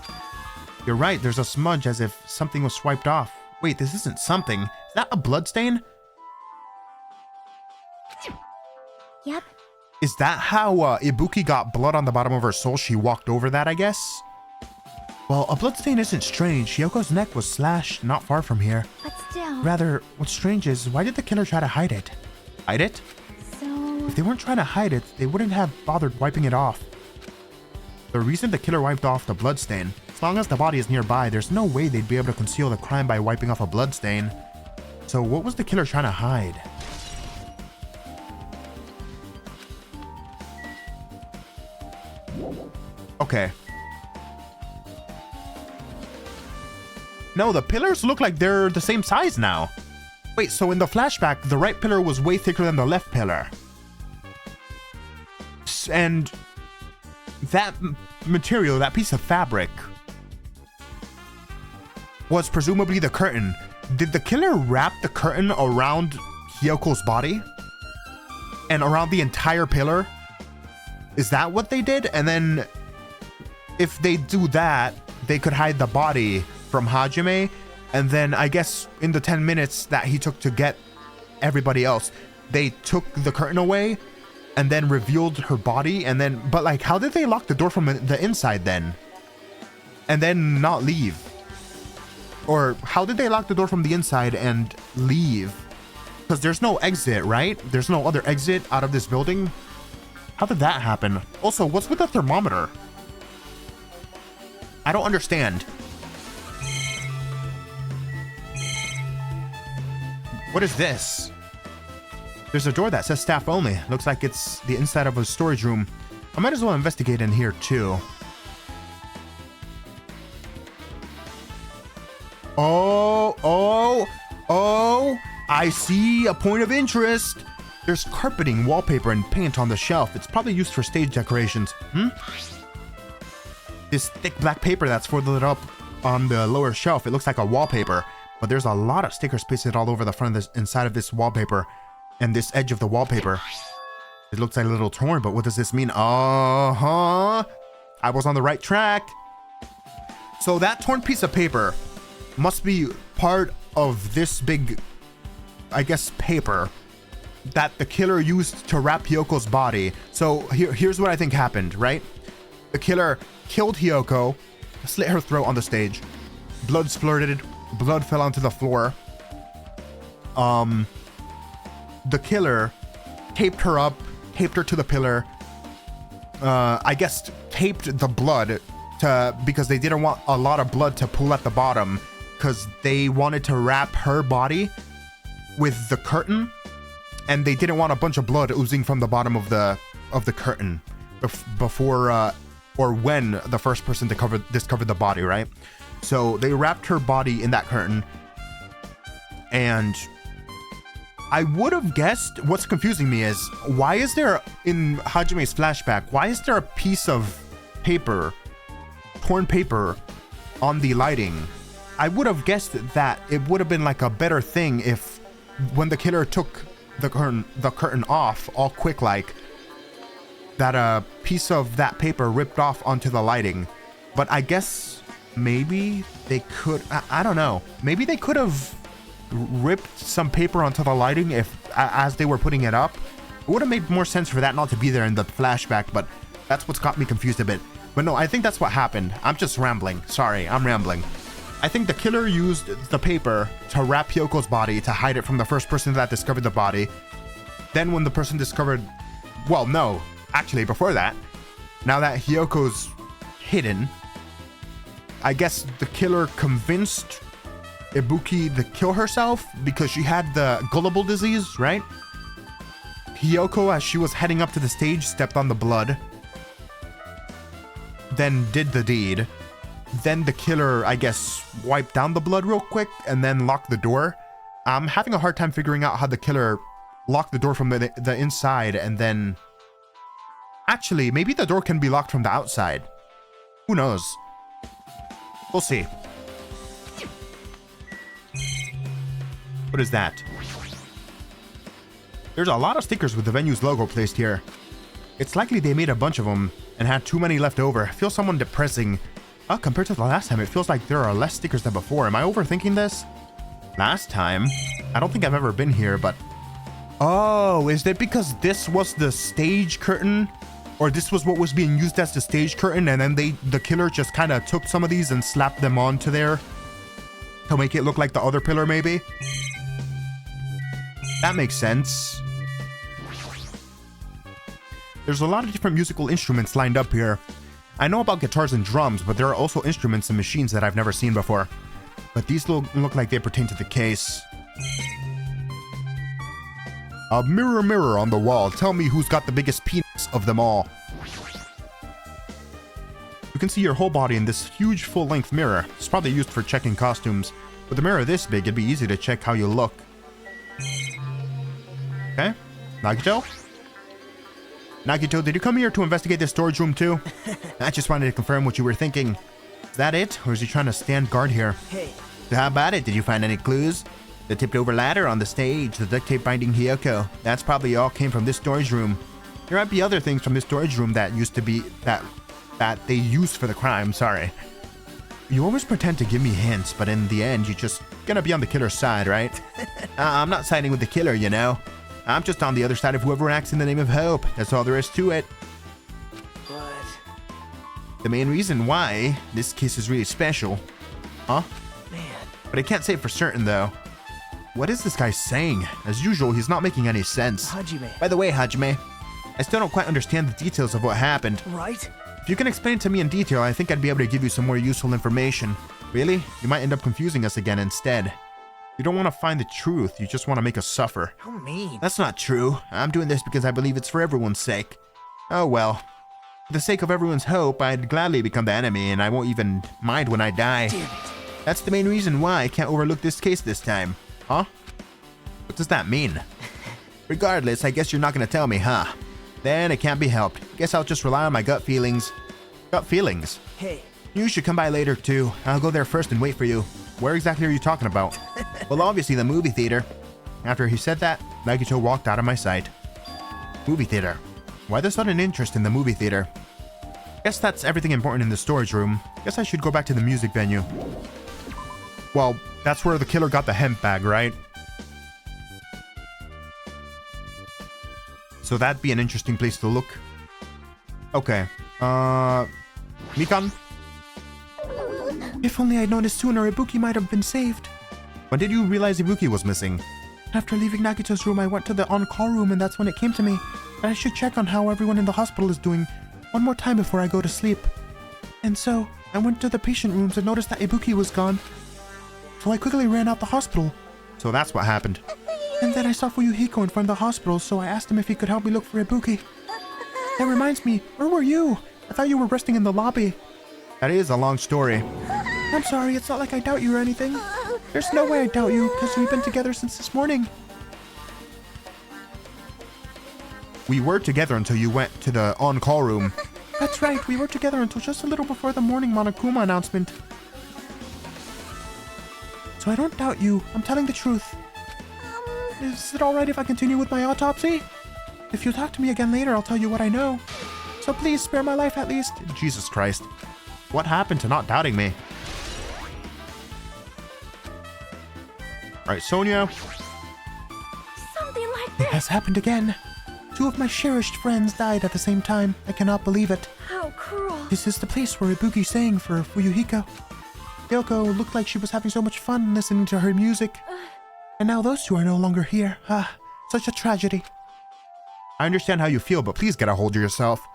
you're right, there's a smudge as if something was swiped off. Wait, this isn't something. Is that a blood stain? Yep. Is that how Ibuki got blood on the bottom of her soul? She walked over that, I guess? Well, a bloodstain isn't strange. Hyoko's neck was slashed not far from here. But still. Rather, what's strange is, why did the killer try to hide it? Hide it? So. If they weren't trying to hide it, they wouldn't have bothered wiping it off. The reason the killer wiped off the bloodstain, as long as the body is nearby, there's no way they'd be able to conceal the crime by wiping off a bloodstain. So what was the killer trying to hide? Okay. No, the pillars look like they're the same size now. Wait, so in the flashback, the right pillar was way thicker than the left pillar. And that material, that piece of fabric, was presumably the curtain. Did the killer wrap the curtain around Hyoko's body? And around the entire pillar? Is that what they did? And then if they do that, they could hide the body from Hajime. And then I guess in the 10 minutes that he took to get everybody else, they took the curtain away and then revealed her body. And then, but like, how did they lock the door from the inside then? And then not leave? Or how did they lock the door from the inside and leave? Because there's no exit, right? There's no other exit out of this building. How did that happen? Also, what's with the thermometer? I don't understand. What is this? There's a door that says staff only. Looks like it's the inside of a storage room. I might as well investigate in here too. Oh, I see a point of interest. There's carpeting, wallpaper, and paint on the shelf. It's probably used for stage decorations. This thick black paper that's folded up on the lower shelf, it looks like a wallpaper, but there's a lot of stickers pasted all over the front of this, inside of this wallpaper, and this edge of the wallpaper. It looks like a little torn, but what does this mean? I was on the right track. So that torn piece of paper must be part of this big, I guess, paper that the killer used to wrap Hyoko's body. So here's what I think happened, right? The killer killed Hyoko, slit her throat on the stage. Blood splurted, blood fell onto the floor. The killer taped her up, taped her to the pillar. I guess taped the blood because they didn't want a lot of blood to pool at the bottom, because they wanted to wrap her body with the curtain, and they didn't want a bunch of blood oozing from the bottom of the curtain before or when the first person discovered the body, right? So they wrapped her body in that curtain, and I would have guessed, what's confusing me is, why is there, in Hajime's flashback, why is there a piece of paper, torn paper, on the lighting? I would have guessed that it would have been like a better thing if, when the killer took the curtain off, all quick like, that a piece of that paper ripped off onto the lighting. But I guess maybe they could, I don't know, maybe they could have ripped some paper onto the lighting as they were putting it up. It would have made more sense for that not to be there in the flashback, but that's what's got me confused a bit. But no, I think that's what happened. I'm just rambling. Sorry, I'm rambling. I think the killer used the paper to wrap Hyoko's body to hide it from the first person that discovered the body. Then when the person discovered, well, no, actually before that, Now that Hyoko's hidden, I guess the killer convinced Ibuki to kill herself because she had the gullible disease, right? Hyoko, as she was heading up to the stage, stepped on the blood, then did the deed. Then the killer, I guess, wiped down the blood real quick and then locked the door. I'm having a hard time figuring out how the killer locked the door from the inside and then... Actually, maybe the door can be locked from the outside. Who knows? We'll see. What is that? There's a lot of stickers with the venue's logo placed here. It's likely they made a bunch of them and had too many left over. Feels somewhat depressing. Compared to the last time, it feels like there are less stickers than before. Am I overthinking this? Last time? I don't think I've ever been here, but... Oh, is it because this was the stage curtain? Or this was what was being used as the stage curtain, and then the killer just kind of took some of these and slapped them onto there to make it look like the other pillar, maybe? That makes sense. There's a lot of different musical instruments lined up here. I know about guitars and drums, but there are also instruments and machines that I've never seen before. But these look like they pertain to the case. A mirror, mirror on the wall, tell me who's got the biggest penis of them all. You can see your whole body in this huge full-length mirror. It's probably used for checking costumes. With a mirror this big, it'd be easy to check how you look. Okay, Nagito? Nagito, did you come here to investigate this storage room too? I just wanted to confirm what you were thinking. Is that it? Or is he trying to stand guard here? Hey. So how about it? Did you find any clues? The tipped over ladder on the stage, the duct tape binding Hyoko. That's probably all came from this storage room. There might be other things from this storage room that used to be, that they used for the crime, sorry. You always pretend to give me hints, but in the end, you're just gonna be on the killer's side, right? I'm not siding with the killer, you know? I'm just on the other side of whoever acts in the name of hope. That's all there is to it. But... The main reason why this case is really special. Huh? Man. But I can't say for certain, though. What is this guy saying? As usual, he's not making any sense. Hajime. By the way, Hajime, I still don't quite understand the details of what happened. Right? If you can explain it to me in detail, I think I'd be able to give you some more useful information. Really? You might end up confusing us again instead. You don't want to find the truth, you just want to make us suffer. How mean. That's not true. I'm doing this because I believe it's for everyone's sake. Oh well. For the sake of everyone's hope, I'd gladly become the enemy and I won't even mind when I die. Damn it. That's the main reason why I can't overlook this case this time. Huh? What does that mean? Regardless, I guess you're not gonna tell me, huh? Then it can't be helped. Guess I'll just rely on my gut feelings. Gut feelings? Hey. You should come by later too. I'll go there first and wait for you. Where exactly are you talking about? Well, obviously the movie theater. After he said that, Nagito walked out of my sight. Movie theater. Why the sudden interest in the movie theater? Guess that's everything important in the storage room. Guess I should go back to the music venue. Well, that's where the killer got the hemp bag, right? So that'd be an interesting place to look. Okay. Mikan? If only I'd noticed sooner, Ibuki might have been saved. When did you realize Ibuki was missing? After leaving Nagito's room, I went to the on-call room and that's when it came to me. That I should check on how everyone in the hospital is doing one more time before I go to sleep. And so, I went to the patient rooms and noticed that Ibuki was gone. So I quickly ran out the hospital. So that's what happened. And then I saw Fuyuhiko in front of the hospital, so I asked him if he could help me look for Ibuki. That reminds me, where were you? I thought you were resting in the lobby. That is a long story. I'm sorry, it's not like I doubt you or anything. There's no way I doubt you, because we've been together since this morning. We were together until you went to the on-call room. That's right, we were together until just a little before the morning Monokuma announcement. So I don't doubt you, I'm telling the truth. Is it alright if I continue with my autopsy? If you talk to me again later, I'll tell you what I know. So please, spare my life at least. Jesus Christ. What happened to not doubting me? Alright, Sonia. Something like It this. has happened again. 2 of my cherished friends died at the same time. I cannot believe it. How cruel. This is the place where Ibuki sang for Fuyuhiko. Yoko looked like she was having so much fun listening to her music. And now those 2 are no longer here. Such a tragedy. I understand how you feel, but please get a hold of yourself.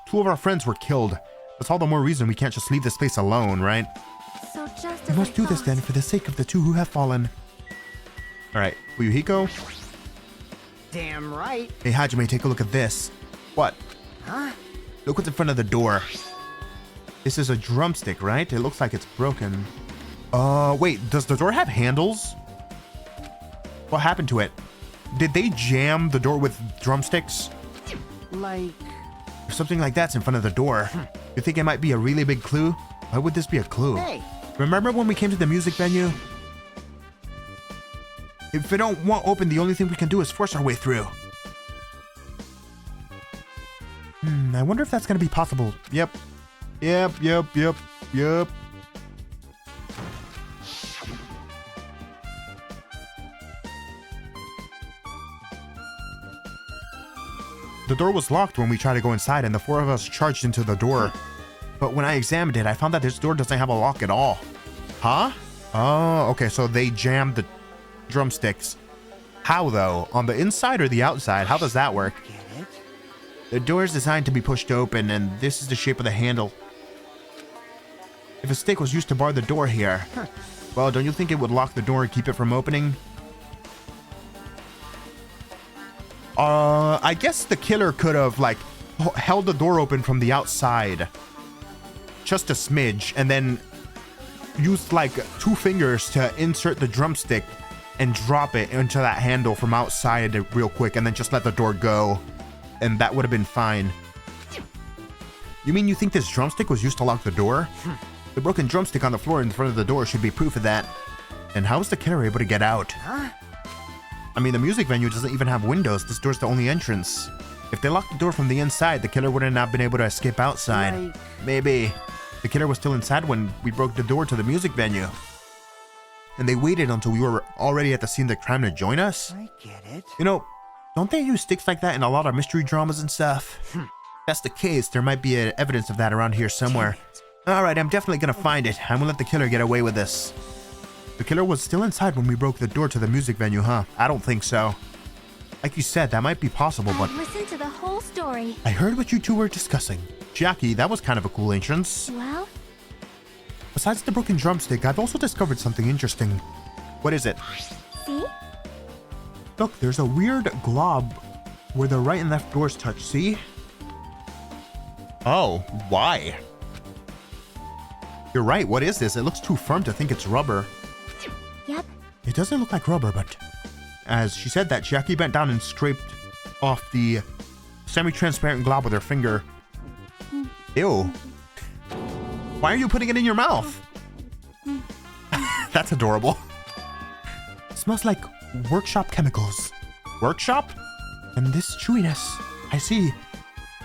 2 of our friends were killed. That's all the more reason we can't just leave this place alone, right? So just We as must I do this thought. then for the sake of the 2 who have fallen. Alright, Fuyuhiko. Damn right. Hey Hajime, take a look at this. What? Huh? Look what's in front of the door. This is a drumstick, right? It looks like it's broken. Wait, does the door have handles? What happened to it? Did they jam the door with drumsticks? Like, Or something like that's in front of the door. You think it might be a really big clue? Why would this be a clue? hey, Remember when we came to the music venue? If it don't want open, the only thing we can do is force our way through. I wonder if that's gonna be possible. Yep. The door was locked when we tried to go inside, and the 4 of us charged into the door. But when I examined it, I found that this door doesn't have a lock at all. Huh? Oh, okay, so they jammed the drumsticks. How though? On the inside or the outside? How does that work? get it? The door is designed to be pushed open, and this is the shape of the handle. If a stick was used to bar the door here, well, don't you think it would lock the door and keep it from opening? I guess the killer could have, like, held the door open from the outside. Just a smidge, and then used, like, 2 fingers to insert the drumstick and drop it into that handle from outside real quick, and then just let the door go. And that would have been fine. You mean you think this drumstick was used to lock the door? The broken drumstick on the floor in front of the door should be proof of that. And how was the killer able to get out? Huh? I mean, the music venue doesn't even have windows. This door's the only entrance. If they locked the door from the inside, the killer wouldn't have been able to escape outside. Like- Maybe the killer was still inside when we broke the door to the music venue. And they waited until we were already at the scene of the crime to join us? I get it. You know, don't they use sticks like that in a lot of mystery dramas and stuff? If that's the case, there might be evidence of that around here somewhere. Alright, I'm definitely gonna find it. I'm gonna let the killer get away with this. The killer was still inside when we broke the door to the music venue, huh? I don't think so. Like you said, that might be possible, but Listen to the whole story. I heard what you 2 were discussing. Jackie, that was kind of a cool entrance. Well, Besides the broken drumstick, I've also discovered something interesting. What is it? see? Look, there's a weird glob where the right and left doors touch, see? Oh, why? You're right, what is this? It looks too firm to think it's rubber. Yep. It doesn't look like rubber, but... As she said that, Jackie bent down and scraped off the semi-transparent glob with her finger. Ew. Why are you putting it in your mouth? That's adorable. Smells like workshop chemicals. Workshop? And this chewiness. I see.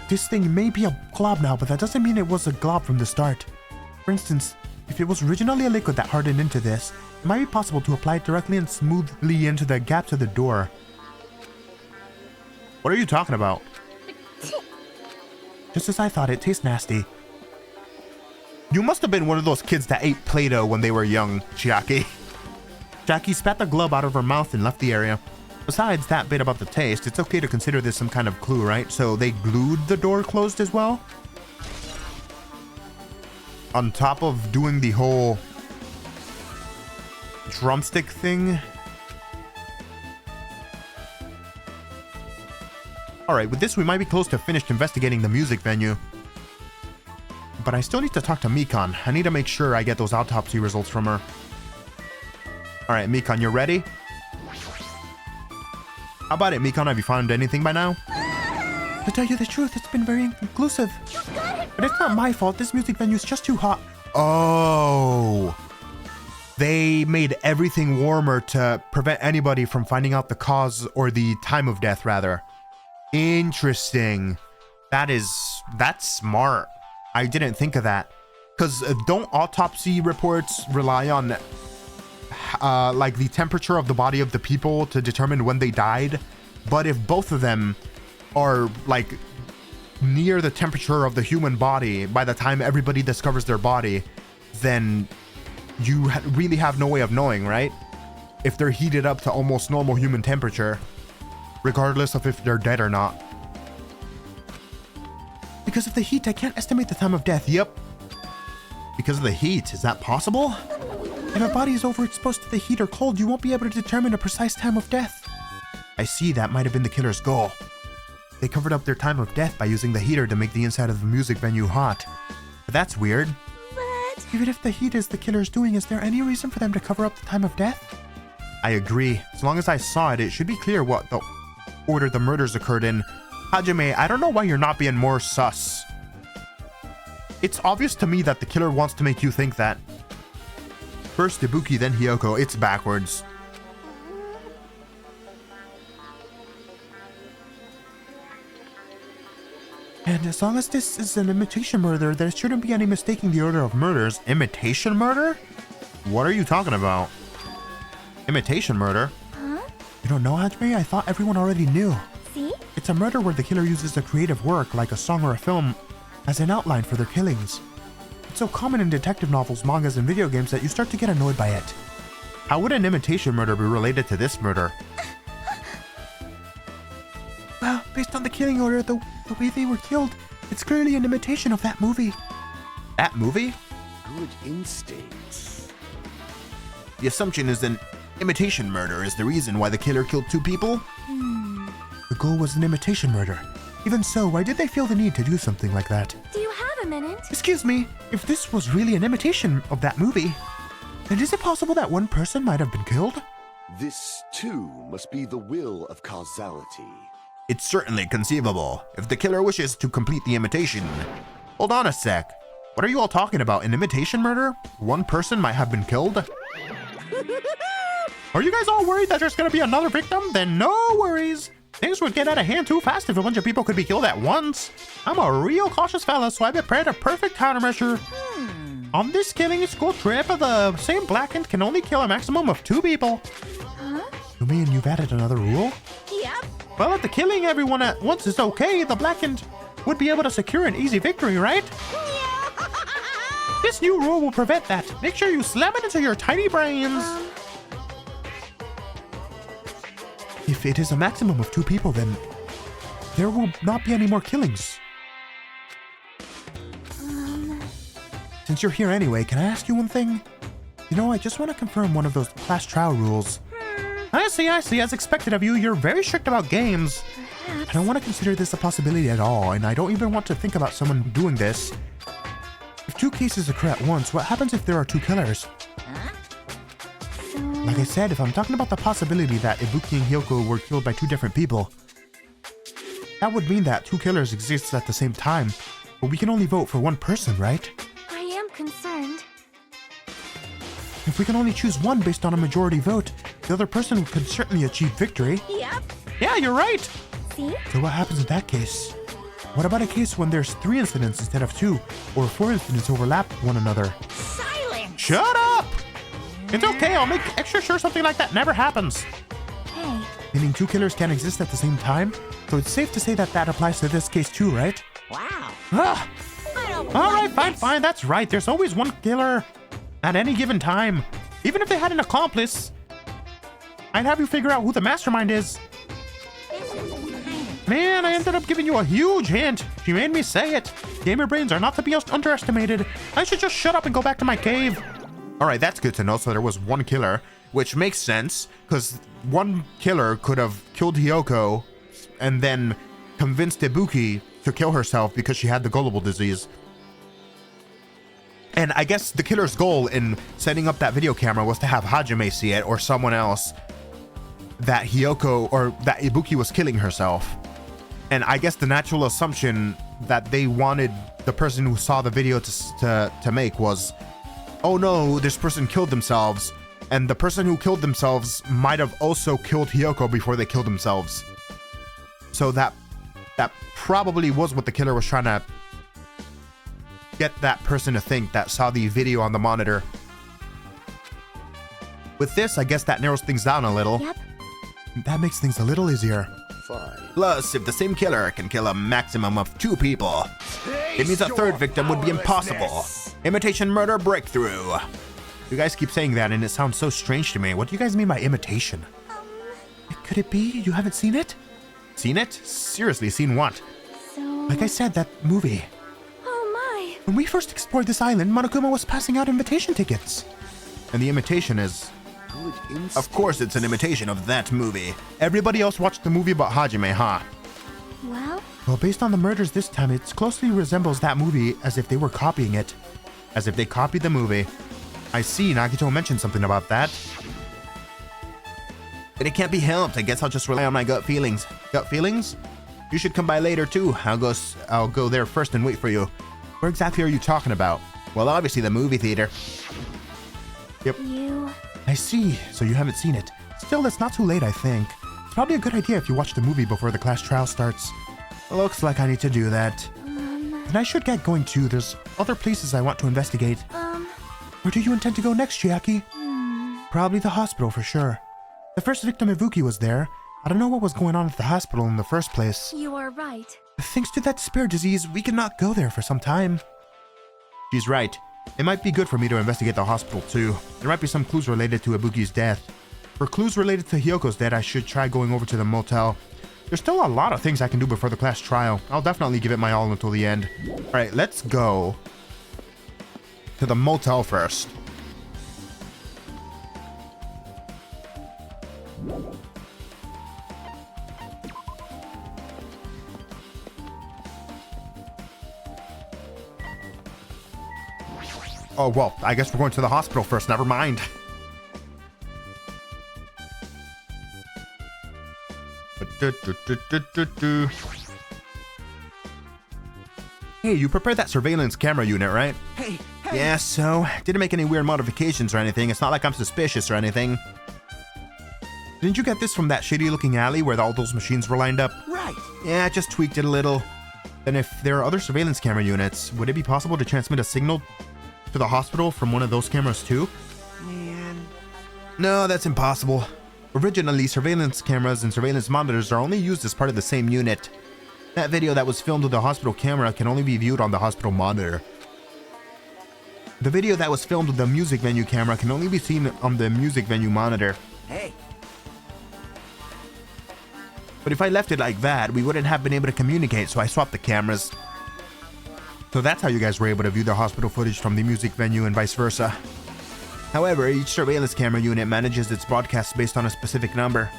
This thing may be a glob now, but that doesn't mean it was a glob from the start. For instance, if it was originally a liquid that hardened into this, it might be possible to apply it directly and smoothly into the gaps of the door. What are you talking about? Just as I thought, it tastes nasty. You must have been one of those kids that ate Play-Doh when they were young, Jackie. Jackie spat the glove out of her mouth and left the area. Besides that bit about the taste, it's okay to consider this some kind of clue, right? So they glued the door closed as well? On top of doing the whole drumstick thing? Alright, with this we might be close to finished investigating the music venue. But I still need to talk to Mikan. I need to make sure I get those autopsy results from her. Alright, Mikan, you ready? How about it, Mikan? Have you found anything by now? To tell you the truth, it's been very inconclusive. But it's not my fault. This music venue's just too hot. Oh. They made everything warmer to prevent anybody from finding out the cause or the time of death, rather. Interesting. That's smart. I didn't think of that. Because don't autopsy reports rely on like the temperature of the body of the people to determine when they died? But if both of them are like near the temperature of the human body by the time everybody discovers their body, then you really have no way of knowing, right? If they're heated up to almost normal human temperature, regardless of if they're dead or not. Because of the heat, I can't estimate the time of death. Yep. Because of the heat, is that possible? If a body is overexposed to the heat or cold, you won't be able to determine a precise time of death. I see, that might have been the killer's goal. They covered up their time of death by using the heater to make the inside of the music venue hot. But that's weird. But Even if the heat is the killer's doing, is there any reason for them to cover up the time of death? I agree. As long as I saw it, it should be clear what the order the murders occurred in. Hajime, I don't know why you're not being more sus. It's obvious to me that the killer wants to make you think that. First Ibuki, then Hiyoko. It's backwards. And as long as this is an imitation murder, there shouldn't be any mistaking the order of murders. Imitation murder? What are you talking about? Imitation murder? huh? You don't know, Hajime? I thought everyone already knew. See? It's a murder where the killer uses a creative work, like a song or a film, as an outline for their killings. It's so common in detective novels, mangas, and video games that you start to get annoyed by it. How would an imitation murder be related to this murder? Well, based on the killing order, the way they were killed, it's clearly an imitation of that movie. That movie? Good instincts. The assumption is an imitation murder is the reason why the killer killed two people? The goal was an imitation murder. Even so, why did they feel the need to do something like that? Do you have a minute? Excuse me, if this was really an imitation of that movie, then is it possible that one person might have been killed? This, too, must be the will of causality. It's certainly conceivable, if the killer wishes to complete the imitation. Hold on a sec. What are you all talking about? An imitation murder? One person might have been killed? Are you guys all worried that there's gonna be another victim? Then no worries. Things would get out of hand too fast if a bunch of people could be killed at once. I'm a real cautious fella, so I prepared a perfect countermeasure. On this killing school trip, the same blackened can only kill a maximum of 2 people. Huh? You mean you've added another rule? Yep. Well, if the killing everyone at once is okay, the blackened would be able to secure an easy victory, right? This new rule will prevent that. Make sure you slam it into your tiny brains. If it is a maximum of 2 people, then there will not be any more killings. Since you're here anyway, can I ask you one thing? You know, I just want to confirm one of those class trial rules. I see. As expected of you, you're very strict about games. I don't want to consider this a possibility at all, and I don't even want to think about someone doing this. If 2 cases occur at once, what happens if there are 2 killers? So, Like I said, if I'm talking about the possibility that Ibuki and Hyoko were killed by 2 different people, that would mean that 2 killers exist at the same time, but we can only vote for one person, right? I am concerned. If we can only choose one based on a majority vote, the other person could certainly achieve victory. Yep. Yeah, you're right! See? So what happens in that case? What about a case when there's 3 incidents instead of 2, or 4 incidents overlap one another? Silence! Shut up! It's okay, I'll make extra sure something like that never happens. Hey. Meaning 2 killers can't exist at the same time? So it's safe to say that that applies to this case too, right? Wow. Ah! I don't Alright, like fine, that's right. There's always one killer at any given time. Even if they had an accomplice, I'd have you figure out who the mastermind is. Man, I ended up giving you a huge hint. She made me say it. Gamer brains are not to be underestimated. I should just shut up and go back to my cave. Alright, that's good to know. So there was one killer, which makes sense, because one killer could have killed Hyoko and then convinced Ibuki to kill herself because she had the gullible disease. And I guess the killer's goal in setting up that video camera was to have Hajime see it, or someone else, that Hyoko or that Ibuki was killing herself. And I guess the natural assumption that they wanted the person who saw the video to make was, oh no, this person killed themselves, and the person who killed themselves might have also killed Hyoko before they killed themselves. So that probably was what the killer was trying to get that person to think that saw the video on the monitor. With this, I guess that narrows things down a little. Yep. That makes things a little easier. Fine. Plus, if the same killer can kill a maximum of 2 people, it means a third victim would be impossible. Imitation murder breakthrough. You guys keep saying that and it sounds so strange to me. What do you guys mean by imitation? Could it be you haven't seen it? Seen it? Seriously, seen what? So, Like I said, that movie. Oh my. When we first explored this island, Monokuma was passing out invitation tickets. And the imitation is... Good instinct. Of course it's an imitation of that movie. Everybody else watched the movie but Hajime, huh? Well, Well, based on the murders this time, it closely resembles that movie as if they were copying it. As if they copied the movie. I see, Nagito mentioned something about that. But it can't be helped. I guess I'll just rely on my gut feelings. Gut feelings? You should come by later too. I'll go there first and wait for you. Where exactly are you talking about? Well, obviously the movie theater. Yep. you... I see. So you haven't seen it. Still, it's not too late, I think. It's probably a good idea if you watch the movie before the class trial starts. Looks like I need to do that. And I should get going too. There's other places I want to investigate. Where do you intend to go next, Chiaki? Probably the hospital for sure. The first victim, Ibuki, was there. I don't know what was going on at the hospital in the first place. You are right. Thanks to that spear disease, we cannot go there for some time. She's right. It might be good for me to investigate the hospital too. There might be some clues related to Ibuki's death. For clues related to Hyoko's death, I should try going over to the motel. There's still a lot of things I can do before the class trial. I'll definitely give it my all until the end. Alright, let's go to the motel first. Oh, well, I guess we're going to the hospital first. Never mind. Hey, you prepared that surveillance camera unit, right? Hey, Yeah, so didn't make any weird modifications or anything. It's not like I'm suspicious or anything. Didn't you get this from that shady looking alley where all those machines were lined up? right. Yeah, I just tweaked it a little. And if there are other surveillance camera units, would it be possible to transmit a signal to the hospital from one of those cameras too? Man. No, that's impossible. Originally, surveillance cameras and surveillance monitors are only used as part of the same unit. That video that was filmed with the hospital camera can only be viewed on the hospital monitor. The video that was filmed with the music venue camera can only be seen on the music venue monitor. Hey. But if I left it like that, we wouldn't have been able to communicate, so I swapped the cameras. So that's how you guys were able to view the hospital footage from the music venue and vice versa. However, each surveillance camera unit manages its broadcasts based on a specific number.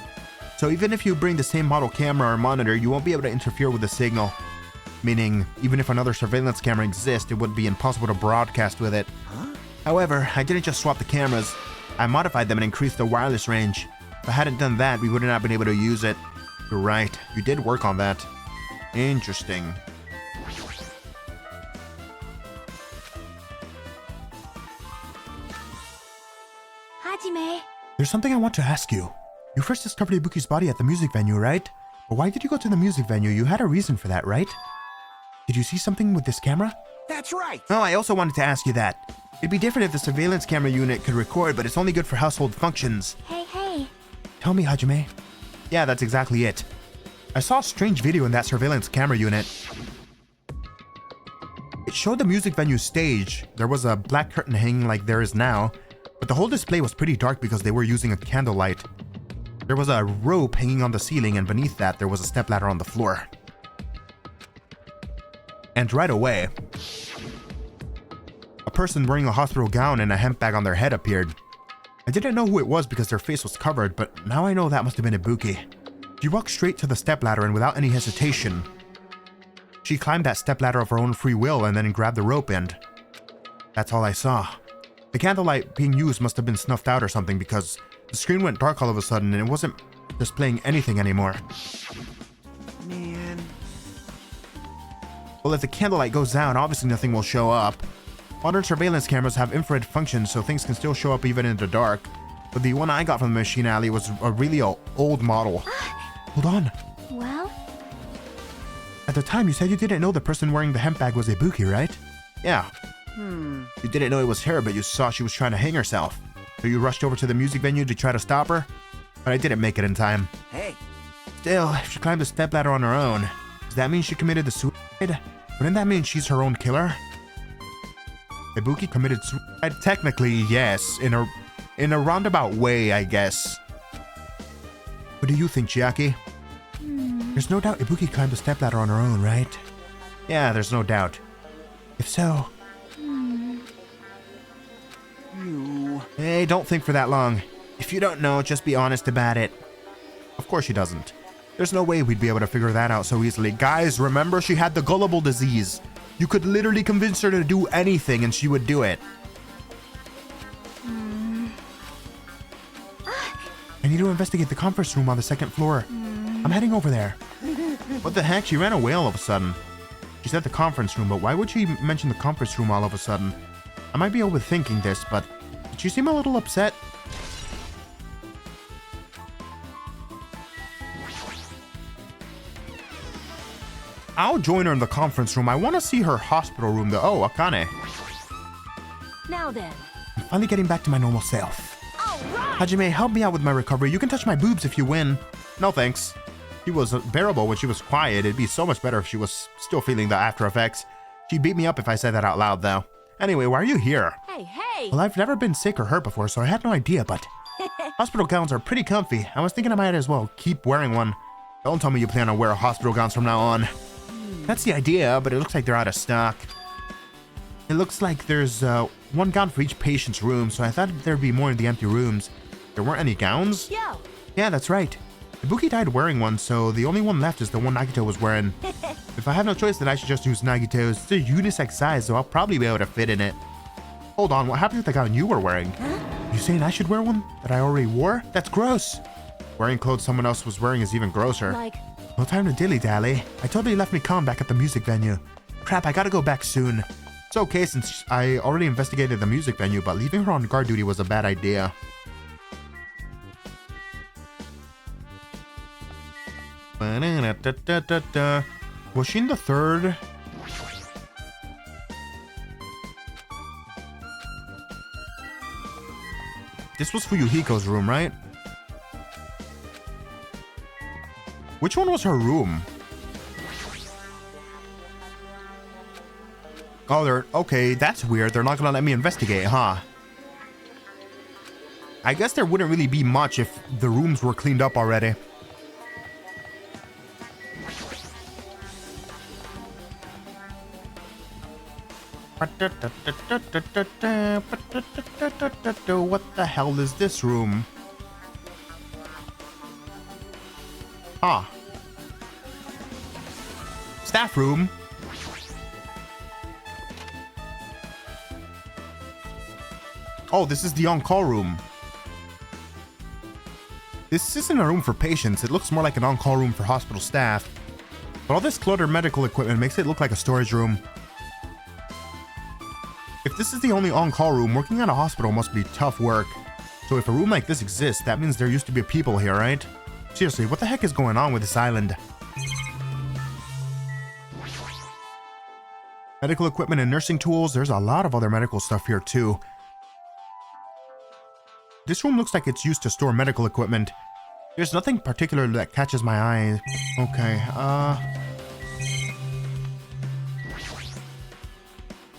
So even if you bring the same model camera or monitor, you won't be able to interfere with the signal. Meaning, even if another surveillance camera exists, it would be impossible to broadcast with it. However, I didn't just swap the cameras. I modified them and increased the wireless range. If I hadn't done that, we would not have been able to use it. You're right, you did work on that. Interesting. Hajime. There's something I want to ask you. You first discovered Ibuki's body at the music venue, right? But why did you go to the music venue? You had a reason for that, right? Did you see something with this camera? That's right. Oh, I also wanted to ask you that. It'd be different if the surveillance camera unit could record, but it's only good for household functions. Hey. Tell me, Hajime. Yeah, that's exactly it. I saw a strange video in that surveillance camera unit. It showed the music venue stage. There was a black curtain hanging like there is now, but the whole display was pretty dark because they were using a candlelight. There was a rope hanging on the ceiling, and beneath that there was a stepladder on the floor. And right away, a person wearing a hospital gown and a hemp bag on their head appeared. I didn't know who it was because their face was covered, but now I know that must have been Ibuki. She walked straight to the stepladder and without any hesitation, she climbed that stepladder of her own free will and then grabbed the rope end. That's all I saw. The candlelight being used must have been snuffed out or something because the screen went dark all of a sudden and it wasn't displaying anything anymore. Man. Well, if the candlelight goes down, obviously nothing will show up. Modern surveillance cameras have infrared functions, so things can still show up even in the dark. But the one I got from the machine alley was a really old model. Hold on. Well, At the time, you said you didn't know the person wearing the hemp bag was Ibuki, right? Yeah. You didn't know it was her, but you saw she was trying to hang herself. So you rushed over to the music venue to try to stop her? But I didn't make it in time. Hey. Still, if she climbed the stepladder on her own, does that mean she committed the suicide? Wouldn't that mean she's her own killer? Ibuki committed suicide? Technically, yes. In a roundabout way, I guess. What do you think, Chiaki? There's no doubt Ibuki climbed the stepladder on her own, right? Yeah, there's no doubt. If so... Hey, don't think for that long. If you don't know, just be honest about it. Of course she doesn't. There's no way we'd be able to figure that out so easily. Guys, remember she had the gullible disease. You could literally convince her to do anything and she would do it. I need to investigate the conference room on the second floor. I'm heading over there. What the heck? She ran away all of a sudden. She said the conference room, but why would she mention the conference room all of a sudden? I might be overthinking this, but did she seem a little upset? I'll join her in the conference room. I want to see her hospital room though. Oh, Akane. Now then. I'm finally getting back to my normal self. All right. Hajime, help me out with my recovery. You can touch my boobs if you win. No thanks. She was bearable when she was quiet. It'd be so much better if she was still feeling the after effects. She'd beat me up if I said that out loud though. Anyway, why are you here? Hey. Well, I've never been sick or hurt before, so I had no idea, but... hospital gowns are pretty comfy. I was thinking I might as well keep wearing one. Don't tell me you plan on wearing hospital gowns from now on. That's the idea, but it looks like they're out of stock. It looks like there's one gown for each patient's room, so I thought there'd be more in the empty rooms. There weren't any gowns? Yo. Yeah, that's right. Ibuki died wearing one, so the only one left is the one Nagito was wearing. If I have no choice, then I should just use Nagito's. It's a unisex size, so I'll probably be able to fit in it. Hold on, what happened to the gown you were wearing? Huh? You saying I should wear one that I already wore? That's gross. Wearing clothes someone else was wearing is even grosser. Like... No time to dilly-dally. I totally left me calm back at the music venue. Crap, I gotta go back soon. It's okay since I already investigated the music venue, but leaving her on guard duty was a bad idea. Was she in the third? This was Fuyuhiko's room, right? Which one was her room? Oh, they're... okay, that's weird. They're not gonna let me investigate, huh? I guess there wouldn't really be much if the rooms were cleaned up already. What the hell is this room? Ah. Staff room. Oh, this is the on-call room. This isn't a room for patients. It looks more like an on-call room for hospital staff. But all this cluttered medical equipment makes it look like a storage room. If this is the only on-call room, working at a hospital must be tough work. So if a room like this exists, that means there used to be people here, right? Seriously, what the heck is going on with this island? Medical equipment and nursing tools. There's a lot of other medical stuff here too. This room looks like it's used to store medical equipment. There's nothing particular that catches my eye. Okay,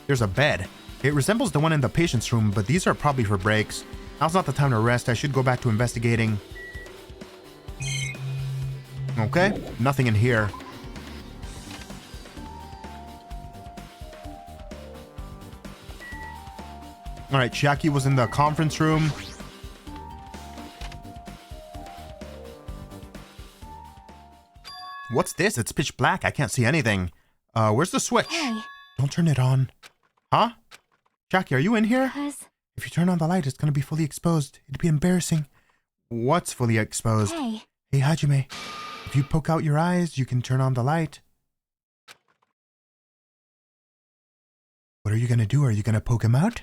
there's a bed. It resembles the one in the patient's room, but these are probably for breaks. Now's not the time to rest. I should go back to investigating. Okay, nothing in here. Alright, Chiaki was in the conference room. What's this? It's pitch black. I can't see anything. Where's the switch? Hey. Don't turn it on. Huh? Chiaki, are you in here? Cuz... If you turn on the light, it's gonna be fully exposed. It'd be embarrassing. What's fully exposed? Hey. Hey, Hajime. If you poke out your eyes, you can turn on the light. What are you gonna do? Are you gonna poke him out?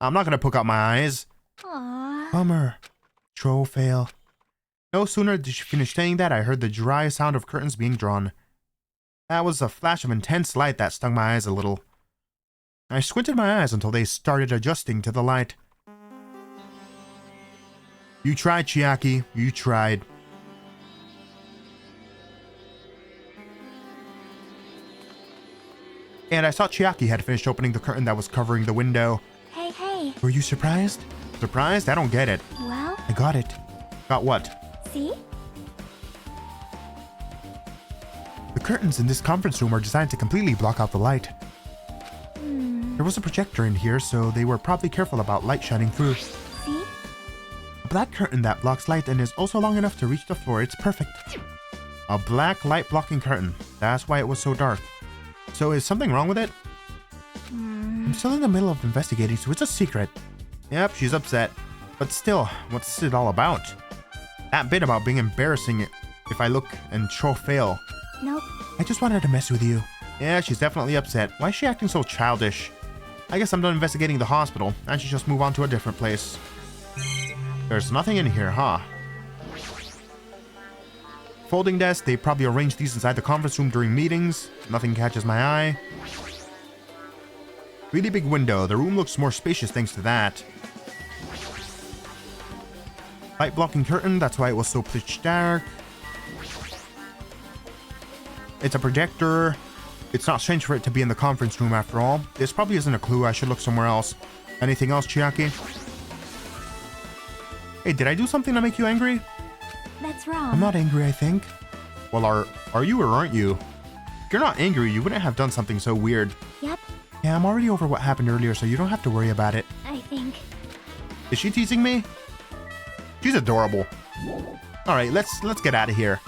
I'm not gonna poke out my eyes. Aww. Bummer. Troll fail. No sooner did she finish saying that, I heard the dry sound of curtains being drawn. That was a flash of intense light that stung my eyes a little. I squinted my eyes until they started adjusting to the light. You tried, Chiaki. You tried. And I saw Chiaki had finished opening the curtain that was covering the window. Hey. Were you surprised? Surprised? I don't get it. Well? I got it. Got what? See? The curtains in this conference room are designed to completely block out the light. There was a projector in here, so they were probably careful about light shining through. See? A black curtain that blocks light and is also long enough to reach the floor. It's perfect. A black light blocking curtain. That's why it was so dark. So is something wrong with it? I'm still in the middle of investigating, so it's a secret. Yep, she's upset. But still, what's it all about? That bit about being embarrassing if I look and fail. Nope. I just wanted to mess with you. Yeah, she's definitely upset. Why is she acting so childish? I guess I'm done investigating the hospital. I should just move on to a different place. There's nothing in here, huh? Folding desk. They probably arranged these inside the conference room during meetings. Nothing catches my eye. Really big window. The room looks more spacious thanks to that. Light blocking curtain. That's why it was so pitch dark. It's a projector. It's not strange for it to be in the conference room after all. This probably isn't a clue. I should look somewhere else. Anything else, Chiaki? Hey, did I do something to make you angry? That's wrong. I'm not angry, I think. Well, are you or aren't you? If you're not angry, you wouldn't have done something so weird. Yep, Yeah, I'm already over what happened earlier, so you don't have to worry about it. I think. Is she teasing me? She's adorable. Alright, let's get out of here.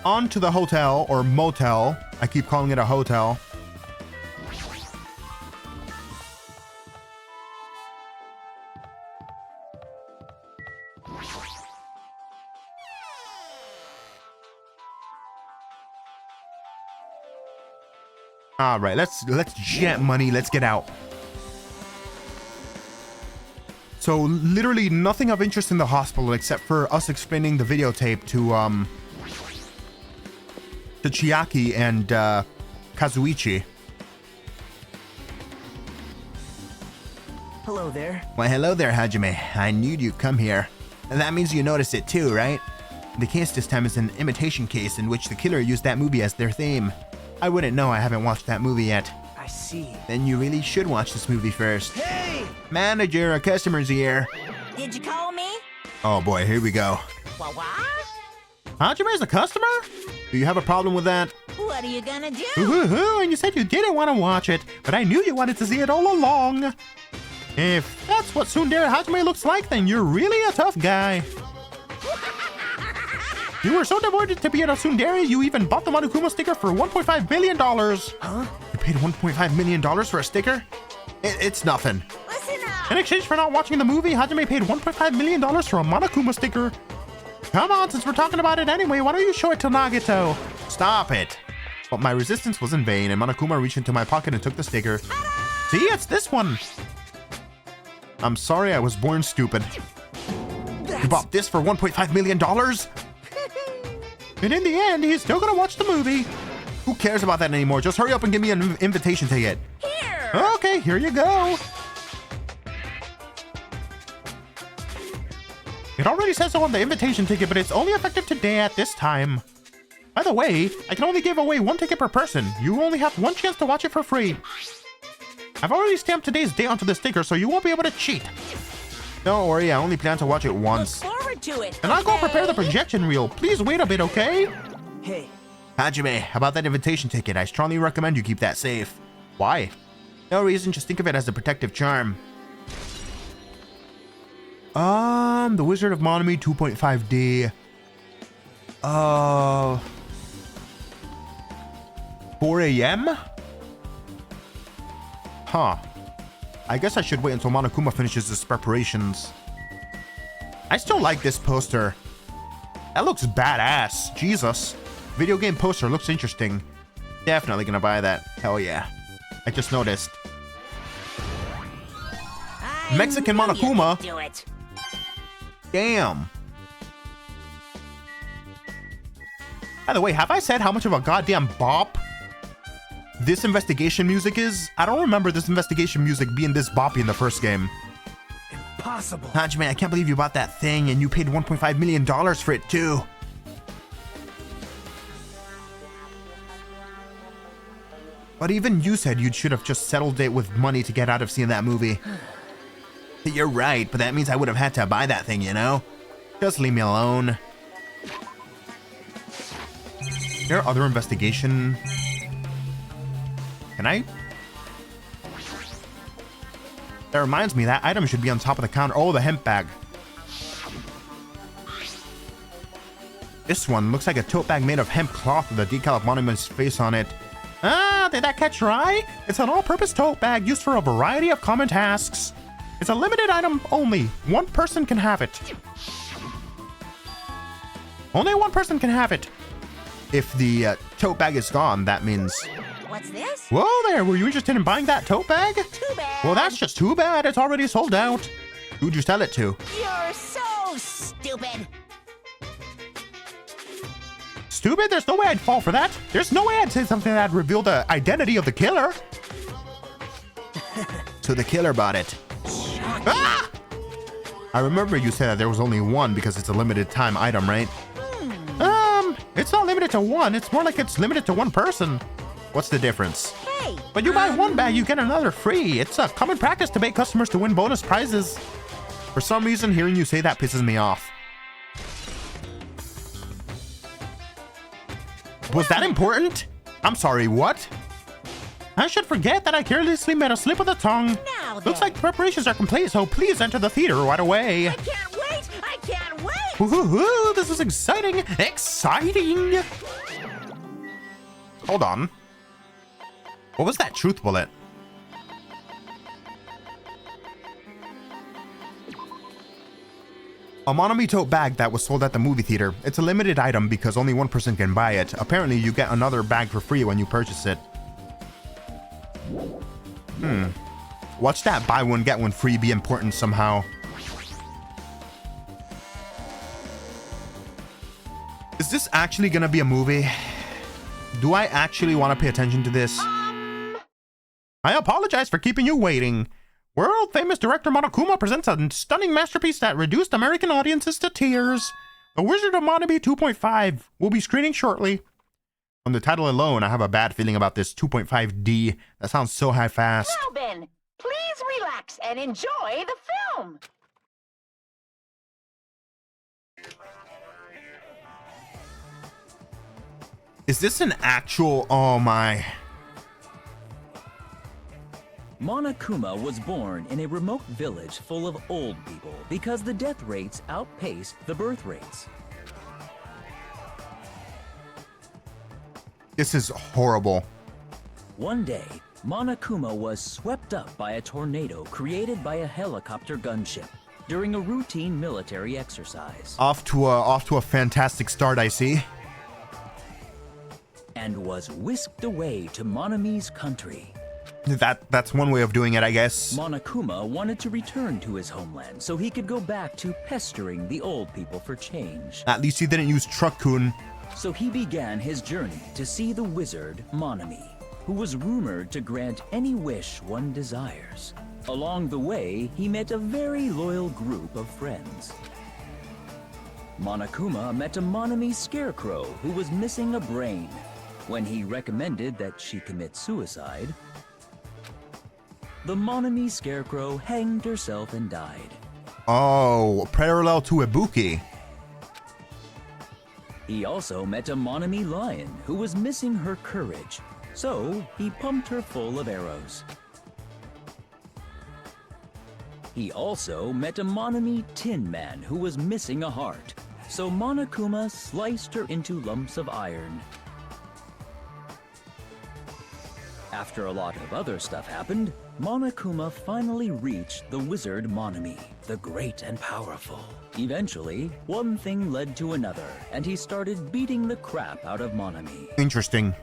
On to the hotel, or motel. I keep calling it a hotel. Alright, let's jet money, let's get out. So literally nothing of interest in the hospital except for us explaining the videotape to Chiaki and Kazuichi. Hello there. Well, hello there, Hajime. I knew you'd come here. And that means you noticed it too, right? The case this time is an imitation case in which the killer used that movie as their theme. I wouldn't know, I haven't watched that movie yet. I see. Then you really should watch this movie first. Hey! Manager, a customer's here. Did you call me? Oh boy, here we go. What? Hajime's a customer? Do you have a problem with that? What are you gonna do? Ooh, and you said you didn't want to watch it, but I knew you wanted to see it all along. If that's what Tsundere Hajime looks like, then you're really a tough guy. You were so devoted to being a Tsundere, you even bought the Monokuma sticker for $1.5 million. Huh? You paid $1.5 million for a sticker? It's nothing. Listen up. In exchange for not watching the movie, Hajime paid $1.5 million for a Monokuma sticker. Come on, since we're talking about it anyway, why don't you show it to Nagito? Stop it. But my resistance was in vain, and Monokuma reached into my pocket and took the sticker. See, it's this one. I'm sorry I was born stupid. You bought this for $1.5 million? And in the end, he's still gonna watch the movie. Who cares about that anymore? Just hurry up and give me an invitation ticket. Here. Okay, here you go. It already says so on the invitation ticket, but it's only effective today at this time. By the way, I can only give away one ticket per person. You only have one chance to watch it for free. I've already stamped today's date onto the sticker, so you won't be able to cheat. Don't worry, I only plan to watch it once. Look forward to it. And I'll go prepare the projection reel. Please wait a bit, okay? Hey. Hajime, about that invitation ticket, I strongly recommend you keep that safe. Why? No reason, just think of it as a protective charm. The Wizard of Monomi 2.5D. 4 a.m.? Huh. I guess I should wait until Monokuma finishes his preparations. I still like this poster. That looks badass. Jesus. Video game poster looks interesting. Definitely gonna buy that. Hell yeah. I just noticed. Mexican Monokuma. Do it. Damn. By the way, have I said how much of a goddamn bop this investigation music is? I don't remember this investigation music being this boppy in the first game. Impossible. Hajime, I can't believe you bought that thing and you paid $1.5 million for it too. But even you said you should have just settled it with money to get out of seeing that movie. You're right, but that means I would have had to buy that thing, you know? Just leave me alone. there other investigation? Can I? That reminds me, that item should be on top of the counter. Oh, the hemp bag. This one looks like a tote bag made of hemp cloth with a decal of Monument's face on it. Ah, did that catch your eye? It's an all-purpose tote bag used for a variety of common tasks. It's a limited item only. One person can have it. Only one person can have it. If the tote bag is gone, that means... What's this? Whoa there, were you interested in buying that tote bag? Too bad. Well, that's just too bad. It's already sold out. Who'd you sell it to? You're so stupid. Stupid? There's no way I'd fall for that. There's no way I'd say something that'd reveal the identity of the killer. So the killer bought it. Ah! I remember you said that there was only one because it's a limited time item, right? It's not limited to one. It's more like it's limited to one person. What's the difference? Hey. When you buy one bag, you get another free. It's a common practice to bait customers to win bonus prizes. For some reason, hearing you say that pisses me off. Was that important? I'm sorry, what? I should forget that I carelessly made a slip of the tongue. Now Looks then. like preparations are complete, so please enter the theater right away. I can't wait. I can't wait. Woohoo, this is exciting! Exciting! Hold on. What was that truth bullet? A Monami tote bag that was sold at the movie theater. It's a limited item because only one person can buy it. Apparently, you get another bag for free when you purchase it. Watch that buy one, get one free be important somehow. Is this actually gonna be a movie? Do I actually want to pay attention to this? I apologize for keeping you waiting. World-famous director Monokuma presents a stunning masterpiece that reduced American audiences to tears. The Wizard of Monami 2.5 will be screening shortly. From the title alone, I have a bad feeling about this 2.5D. That sounds so high-fast. Now then, please relax and enjoy the film. Is this an actual... Oh my... Monokuma was born in a remote village full of old people because the death rates outpaced the birth rates. This is horrible. One day, Monokuma was swept up by a tornado created by a helicopter gunship during a routine military exercise Off to a fantastic start, I see. and was whisked away to Monami's country. That's one way of doing it, I guess. Monokuma wanted to return to his homeland so he could go back to pestering the old people for change. At least he didn't use Truck-kun. So he began his journey to see the wizard Monami, who was rumored to grant any wish one desires. Along the way, he met a very loyal group of friends. Monokuma met a Monami scarecrow who was missing a brain. When he recommended that she commit suicide, the Monami scarecrow hanged herself and died. Oh, parallel to Ibuki. He also met a Monami lion who was missing her courage, so he pumped her full of arrows. He also met a Monami tin man who was missing a heart, so Monokuma sliced her into lumps of iron. After a lot of other stuff happened, Monokuma finally reached the wizard Monami, the great and powerful. Eventually, one thing led to another, and he started beating the crap out of Monami. Interesting.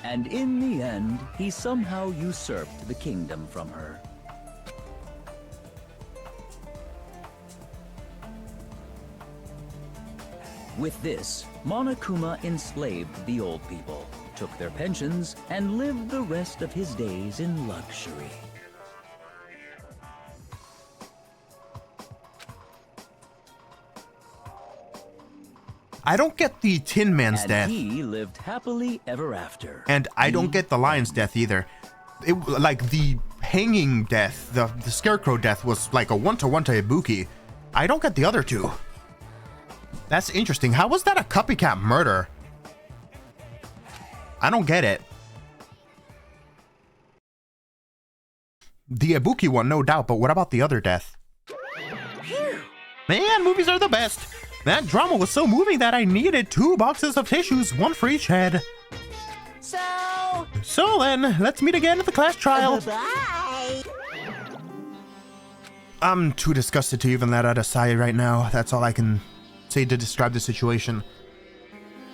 And in the end, he somehow usurped the kingdom from her. With this, Monokuma enslaved the old people, took their pensions, and lived the rest of his days in luxury. I don't get the Tin Man's And death. he lived happily ever after. And I don't get the lion's death either. It, like the hanging death, the scarecrow death was like a one-to-one to Ibuki. I don't get the other two. That's interesting. How was that a copycat murder? I don't get it. The Ibuki one, no doubt, but what about the other death? Man, movies are the best. That drama was so moving that I needed 2 boxes of tissues, 1 for each head. So then, let's meet again at the class trial. Bye. I'm too disgusted to even let out a sigh right now. That's all I can say to describe the situation.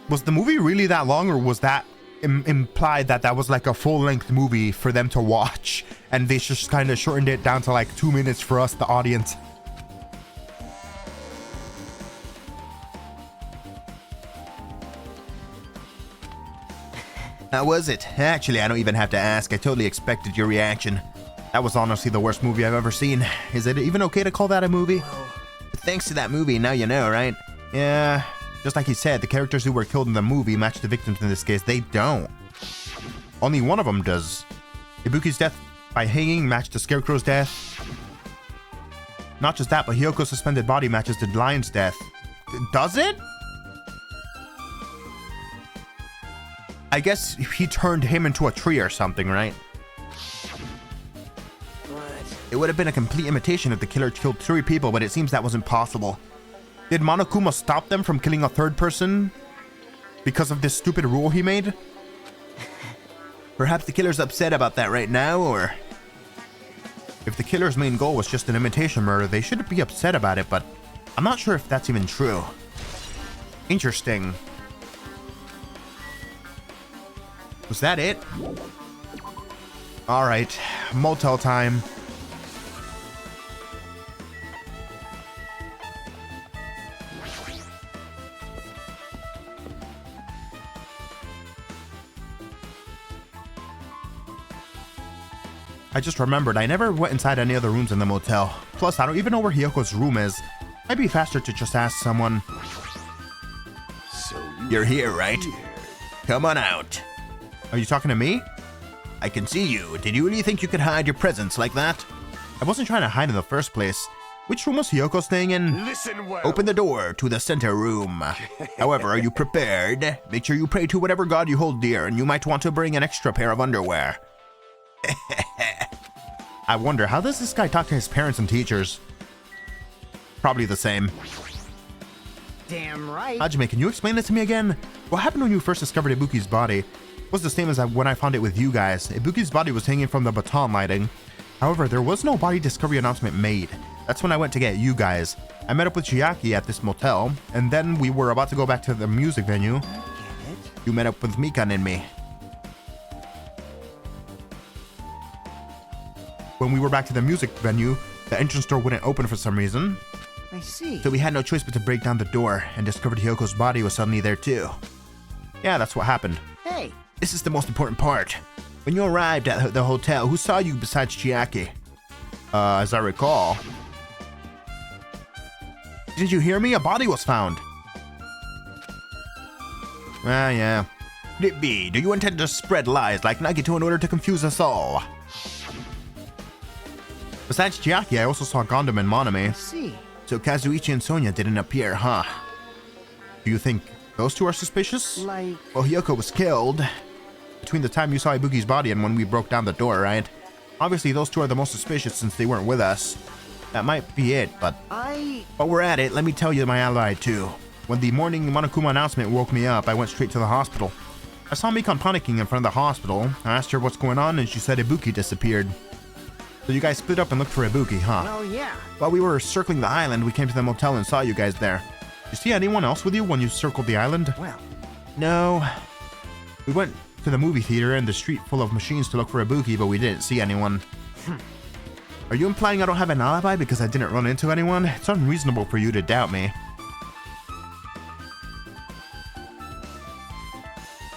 Was the movie really that long, or was that implied that that was like a full-length movie for them to watch, and they just kind of shortened it down to like 2 minutes for us, the audience? How was it? Actually, I don't even have to ask. I totally expected your reaction. That was honestly the worst movie I've ever seen. Is it even okay to call that a movie? Thanks to that movie, now you know, right? Yeah, just like he said, the characters who were killed in the movie match the victims in this case. They don't. Only one of them does. Ibuki's death by hanging matched the Scarecrow's death. Not just that, but Hyoko's suspended body matches the lion's death. Does it? I guess he turned him into a tree or something, right? It would have been a complete imitation if the killer killed 3 people, but it seems that wasn't possible. Did Monokuma stop them from killing a 3rd person because of this stupid rule he made? Perhaps the killer's upset about that right now, or... If the killer's main goal was just an imitation murder, they shouldn't be upset about it, but I'm not sure if that's even true. Interesting. Was that it? Alright, motel time. I just remembered I never went inside any other rooms in the motel. Plus, I don't even know where Hyoko's room is. Might be faster to just ask someone. So You're here, right? Come on out. Are you talking to me? I can see you. Did you really think you could hide your presence like that? I wasn't trying to hide in the first place. Which room was Hyoko staying in? Listen well. Open the door to the center room. However, are you prepared? Make sure you pray to whatever god you hold dear, and you might want to bring an extra pair of underwear. I wonder, how does this guy talk to his parents and teachers? Probably the same. Damn right. Hajime, can you explain it to me again? What happened when you first discovered Ibuki's body? It was the same as when I found it with you guys. Ibuki's body was hanging from the baton lighting. However, there was no body discovery announcement made. That's when I went to get you guys. I met up with Chiaki at this motel, and then we were about to go back to the music venue. You met up with Mikan and me. When we were back to the music venue, the entrance door wouldn't open for some reason. I see. So we had no choice but to break down the door, and discovered Hyoko's body was suddenly there too. Yeah, that's what happened. Hey. This is the most important part. When you arrived at the hotel, who saw you besides Chiaki? As I recall. Did you hear me? A body was found. Ah, yeah. Could it be? Do you intend to spread lies like Nagito in order to confuse us all? Besides Chiaki, I also saw Gondam and Monami. I see. So Kazuichi and Sonia didn't appear, huh? Do you think those two are suspicious? Like... Well, Hyoko was killed between the time you saw Ibuki's body and when we broke down the door, right? Obviously, those two are the most suspicious since they weren't with us. That might be it, but... While we're at it, let me tell you my alibi, too. When the morning Monokuma announcement woke me up, I went straight to the hospital. I saw Mikan panicking in front of the hospital. I asked her what's going on, and she said Ibuki disappeared. So you guys split up and looked for Ibuki, huh? Well, yeah. While we were circling the island, we came to the motel and saw you guys there. Did you see anyone else with you when you circled the island? Well... No. We went to the movie theater and the street full of machines to look for Ibuki, but we didn't see anyone. Are you implying I don't have an alibi because I didn't run into anyone? It's unreasonable for you to doubt me.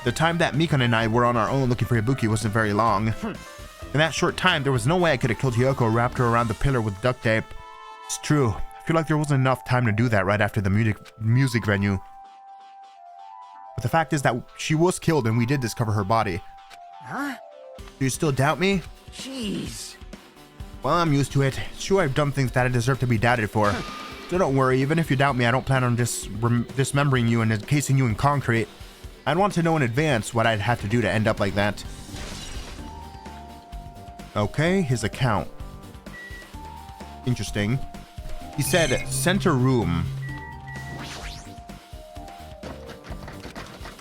The time that Mikan and I were on our own looking for Ibuki wasn't very long. In that short time, there was no way I could have killed Hyoko or wrapped her around the pillar with duct tape. It's true. I feel like there wasn't enough time to do that right after the music venue. But the fact is that she was killed and we did discover her body. Huh? Do you still doubt me? Jeez. Well, I'm used to it. Sure, I've done things that I deserve to be doubted for. So don't worry, even if you doubt me, I don't plan on dismembering you and encasing you in concrete. I'd want to know in advance what I'd have to do to end up like that. Okay, his account. Interesting. He said center room.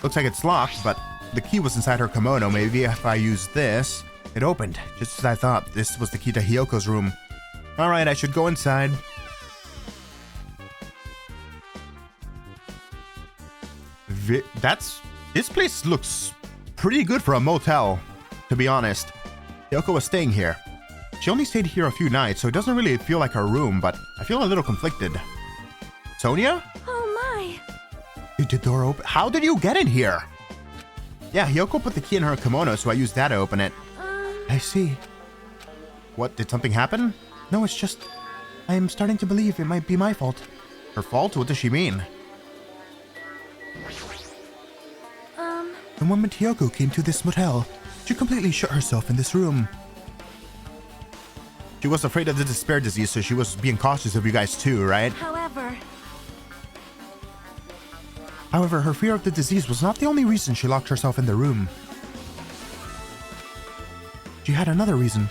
Looks like it's locked, but the key was inside her kimono. Maybe if I use this, it opened, just as I thought. This was the key to Hyoko's room. Alright, I should go inside. This place looks pretty good for a motel, to be honest. Hyoko was staying here. She only stayed here a few nights, so it doesn't really feel like her room, but I feel a little conflicted. Sonia? Oh my. Did the door open? How did you get in here? Yeah, Hyoko put the key in her kimono, so I used that to open it. I see. What, did something happen? No, it's just... I am starting to believe it might be my fault. Her fault? What does she mean? The moment Hyoko came to this motel, she completely shut herself in this room. She was afraid of the despair disease, so she was being cautious of you guys too, right? However, her fear of the disease was not the only reason she locked herself in the room. She had another reason.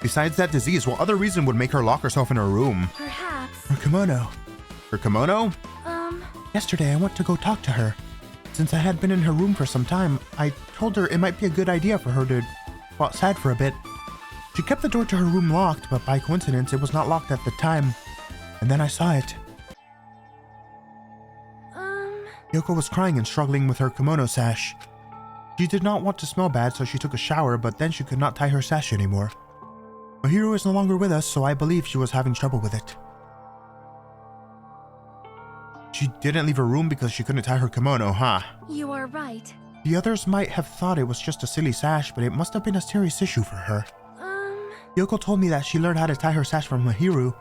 Besides that disease, what other reason would make her lock herself in her room? Perhaps. Her kimono. Her kimono? Yesterday, I went to go talk to her. Since I had been in her room for some time, I told her it might be a good idea for her to go outside for a bit. She kept the door to her room locked, but by coincidence, it was not locked at the time. And then I saw it. Hyoko was crying and struggling with her kimono sash. She did not want to smell bad, so she took a shower, but then she could not tie her sash anymore. Mahiro is no longer with us, so I believe she was having trouble with it. She didn't leave her room because she couldn't tie her kimono, huh? You are right. The others might have thought it was just a silly sash, but it must have been a serious issue for her. Hyoko told me that she learned how to tie her sash from Mahiro,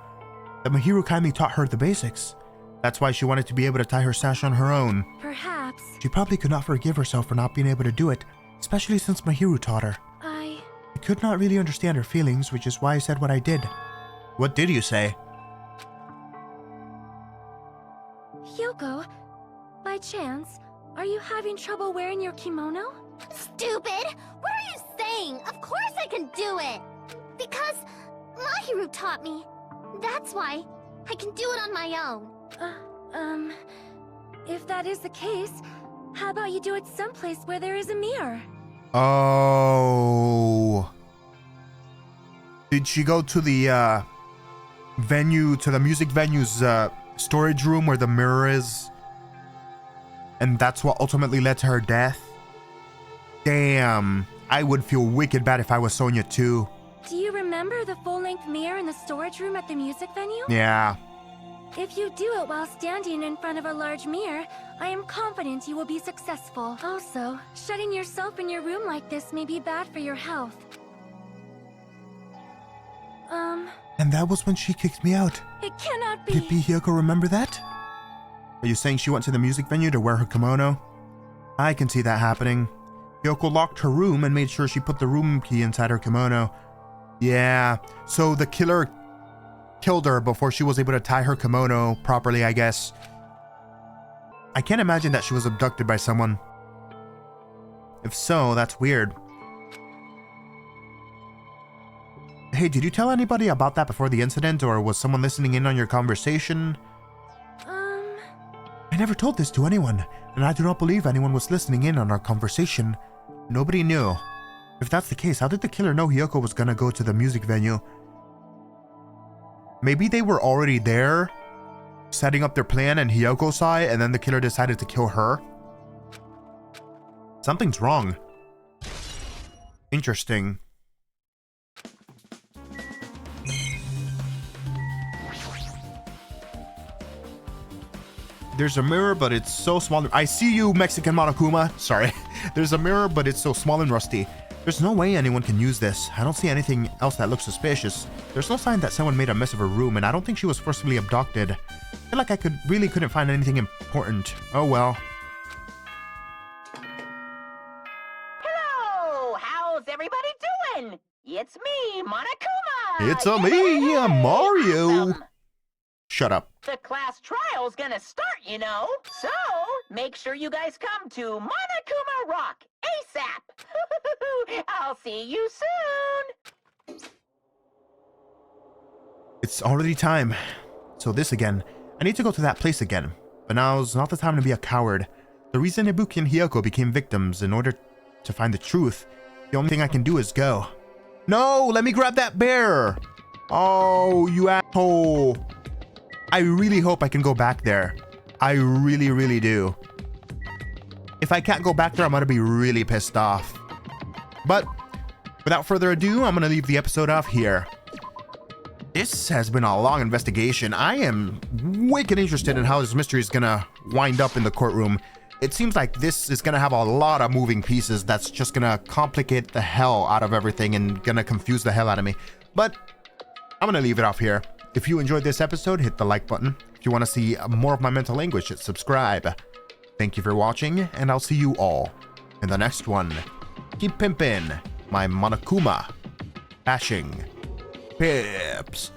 that Mahiro kindly taught her the basics. That's why she wanted to be able to tie her sash on her own. Perhaps. She probably could not forgive herself for not being able to do it, especially since Mahiro taught her. I could not really understand her feelings, which is why I said what I did. What did you say? Hyoko, by chance, are you having trouble wearing your kimono? Stupid! What are you saying? Of course I can do it! Because Mahiru taught me. That's why I can do it on my own. If that is the case, how about you do it someplace where there is a mirror? Oh. Did she go to the venue, to the music venue's storage room where the mirror is? And that's what ultimately led to her death? Damn. I would feel wicked bad if I was Sonia too. Do you remember the full-length mirror in the storage room at the music venue? Yeah. If you do it while standing in front of a large mirror, I am confident you will be successful. Also, shutting yourself in your room like this may be bad for your health. And that was when she kicked me out. It cannot be. Did Hyoko remember that? Are you saying she went to the music venue to wear her kimono? I can see that happening. Hyoko locked her room and made sure she put the room key inside her kimono. Yeah, so the killer killed her before she was able to tie her kimono properly, I guess. I can't imagine that she was abducted by someone. If so, that's weird. Hey, did you tell anybody about that before the incident, or was someone listening in on your conversation? I never told this to anyone, and I do not believe anyone was listening in on our conversation. Nobody knew. If that's the case, how did the killer know Hyoko was gonna go to the music venue? Maybe they were already there, setting up their plan, and Hyoko saw it, and then the killer decided to kill her? Something's wrong. Interesting. There's a mirror, but it's so small. I see you, Mexican Monokuma. Sorry. There's a mirror, but it's so small and rusty. There's no way anyone can use this. I don't see anything else that looks suspicious. There's no sign that someone made a mess of her room, and I don't think she was forcibly abducted. I feel like I really couldn't find anything important. Oh well. Hello! How's everybody doing? It's me, Monokuma! It's me, Mario! Awesome. Shut up. The class trial's gonna start, you know. So, make sure you guys come to Monokuma Rock ASAP. I'll see you soon. It's already time. So this again. I need to go to that place again. But now's not the time to be a coward. The reason Ibuki and Hiyoko became victims in order to find the truth. The only thing I can do is go. No, let me grab that bear. Oh, you asshole. I really hope I can go back there. I really, really do. If I can't go back there, I'm gonna be really pissed off. But without further ado, I'm gonna leave the episode off here. This has been a long investigation. I am wicked interested in how this mystery is gonna wind up in the courtroom. It seems like this is gonna have a lot of moving pieces that's just gonna complicate the hell out of everything and gonna confuse the hell out of me. But I'm gonna leave it off here. If you enjoyed this episode, hit the like button. If you want to see more of my mental anguish, hit subscribe. Thank you for watching, and I'll see you all in the next one. Keep pimpin' my Monokuma bashing pips.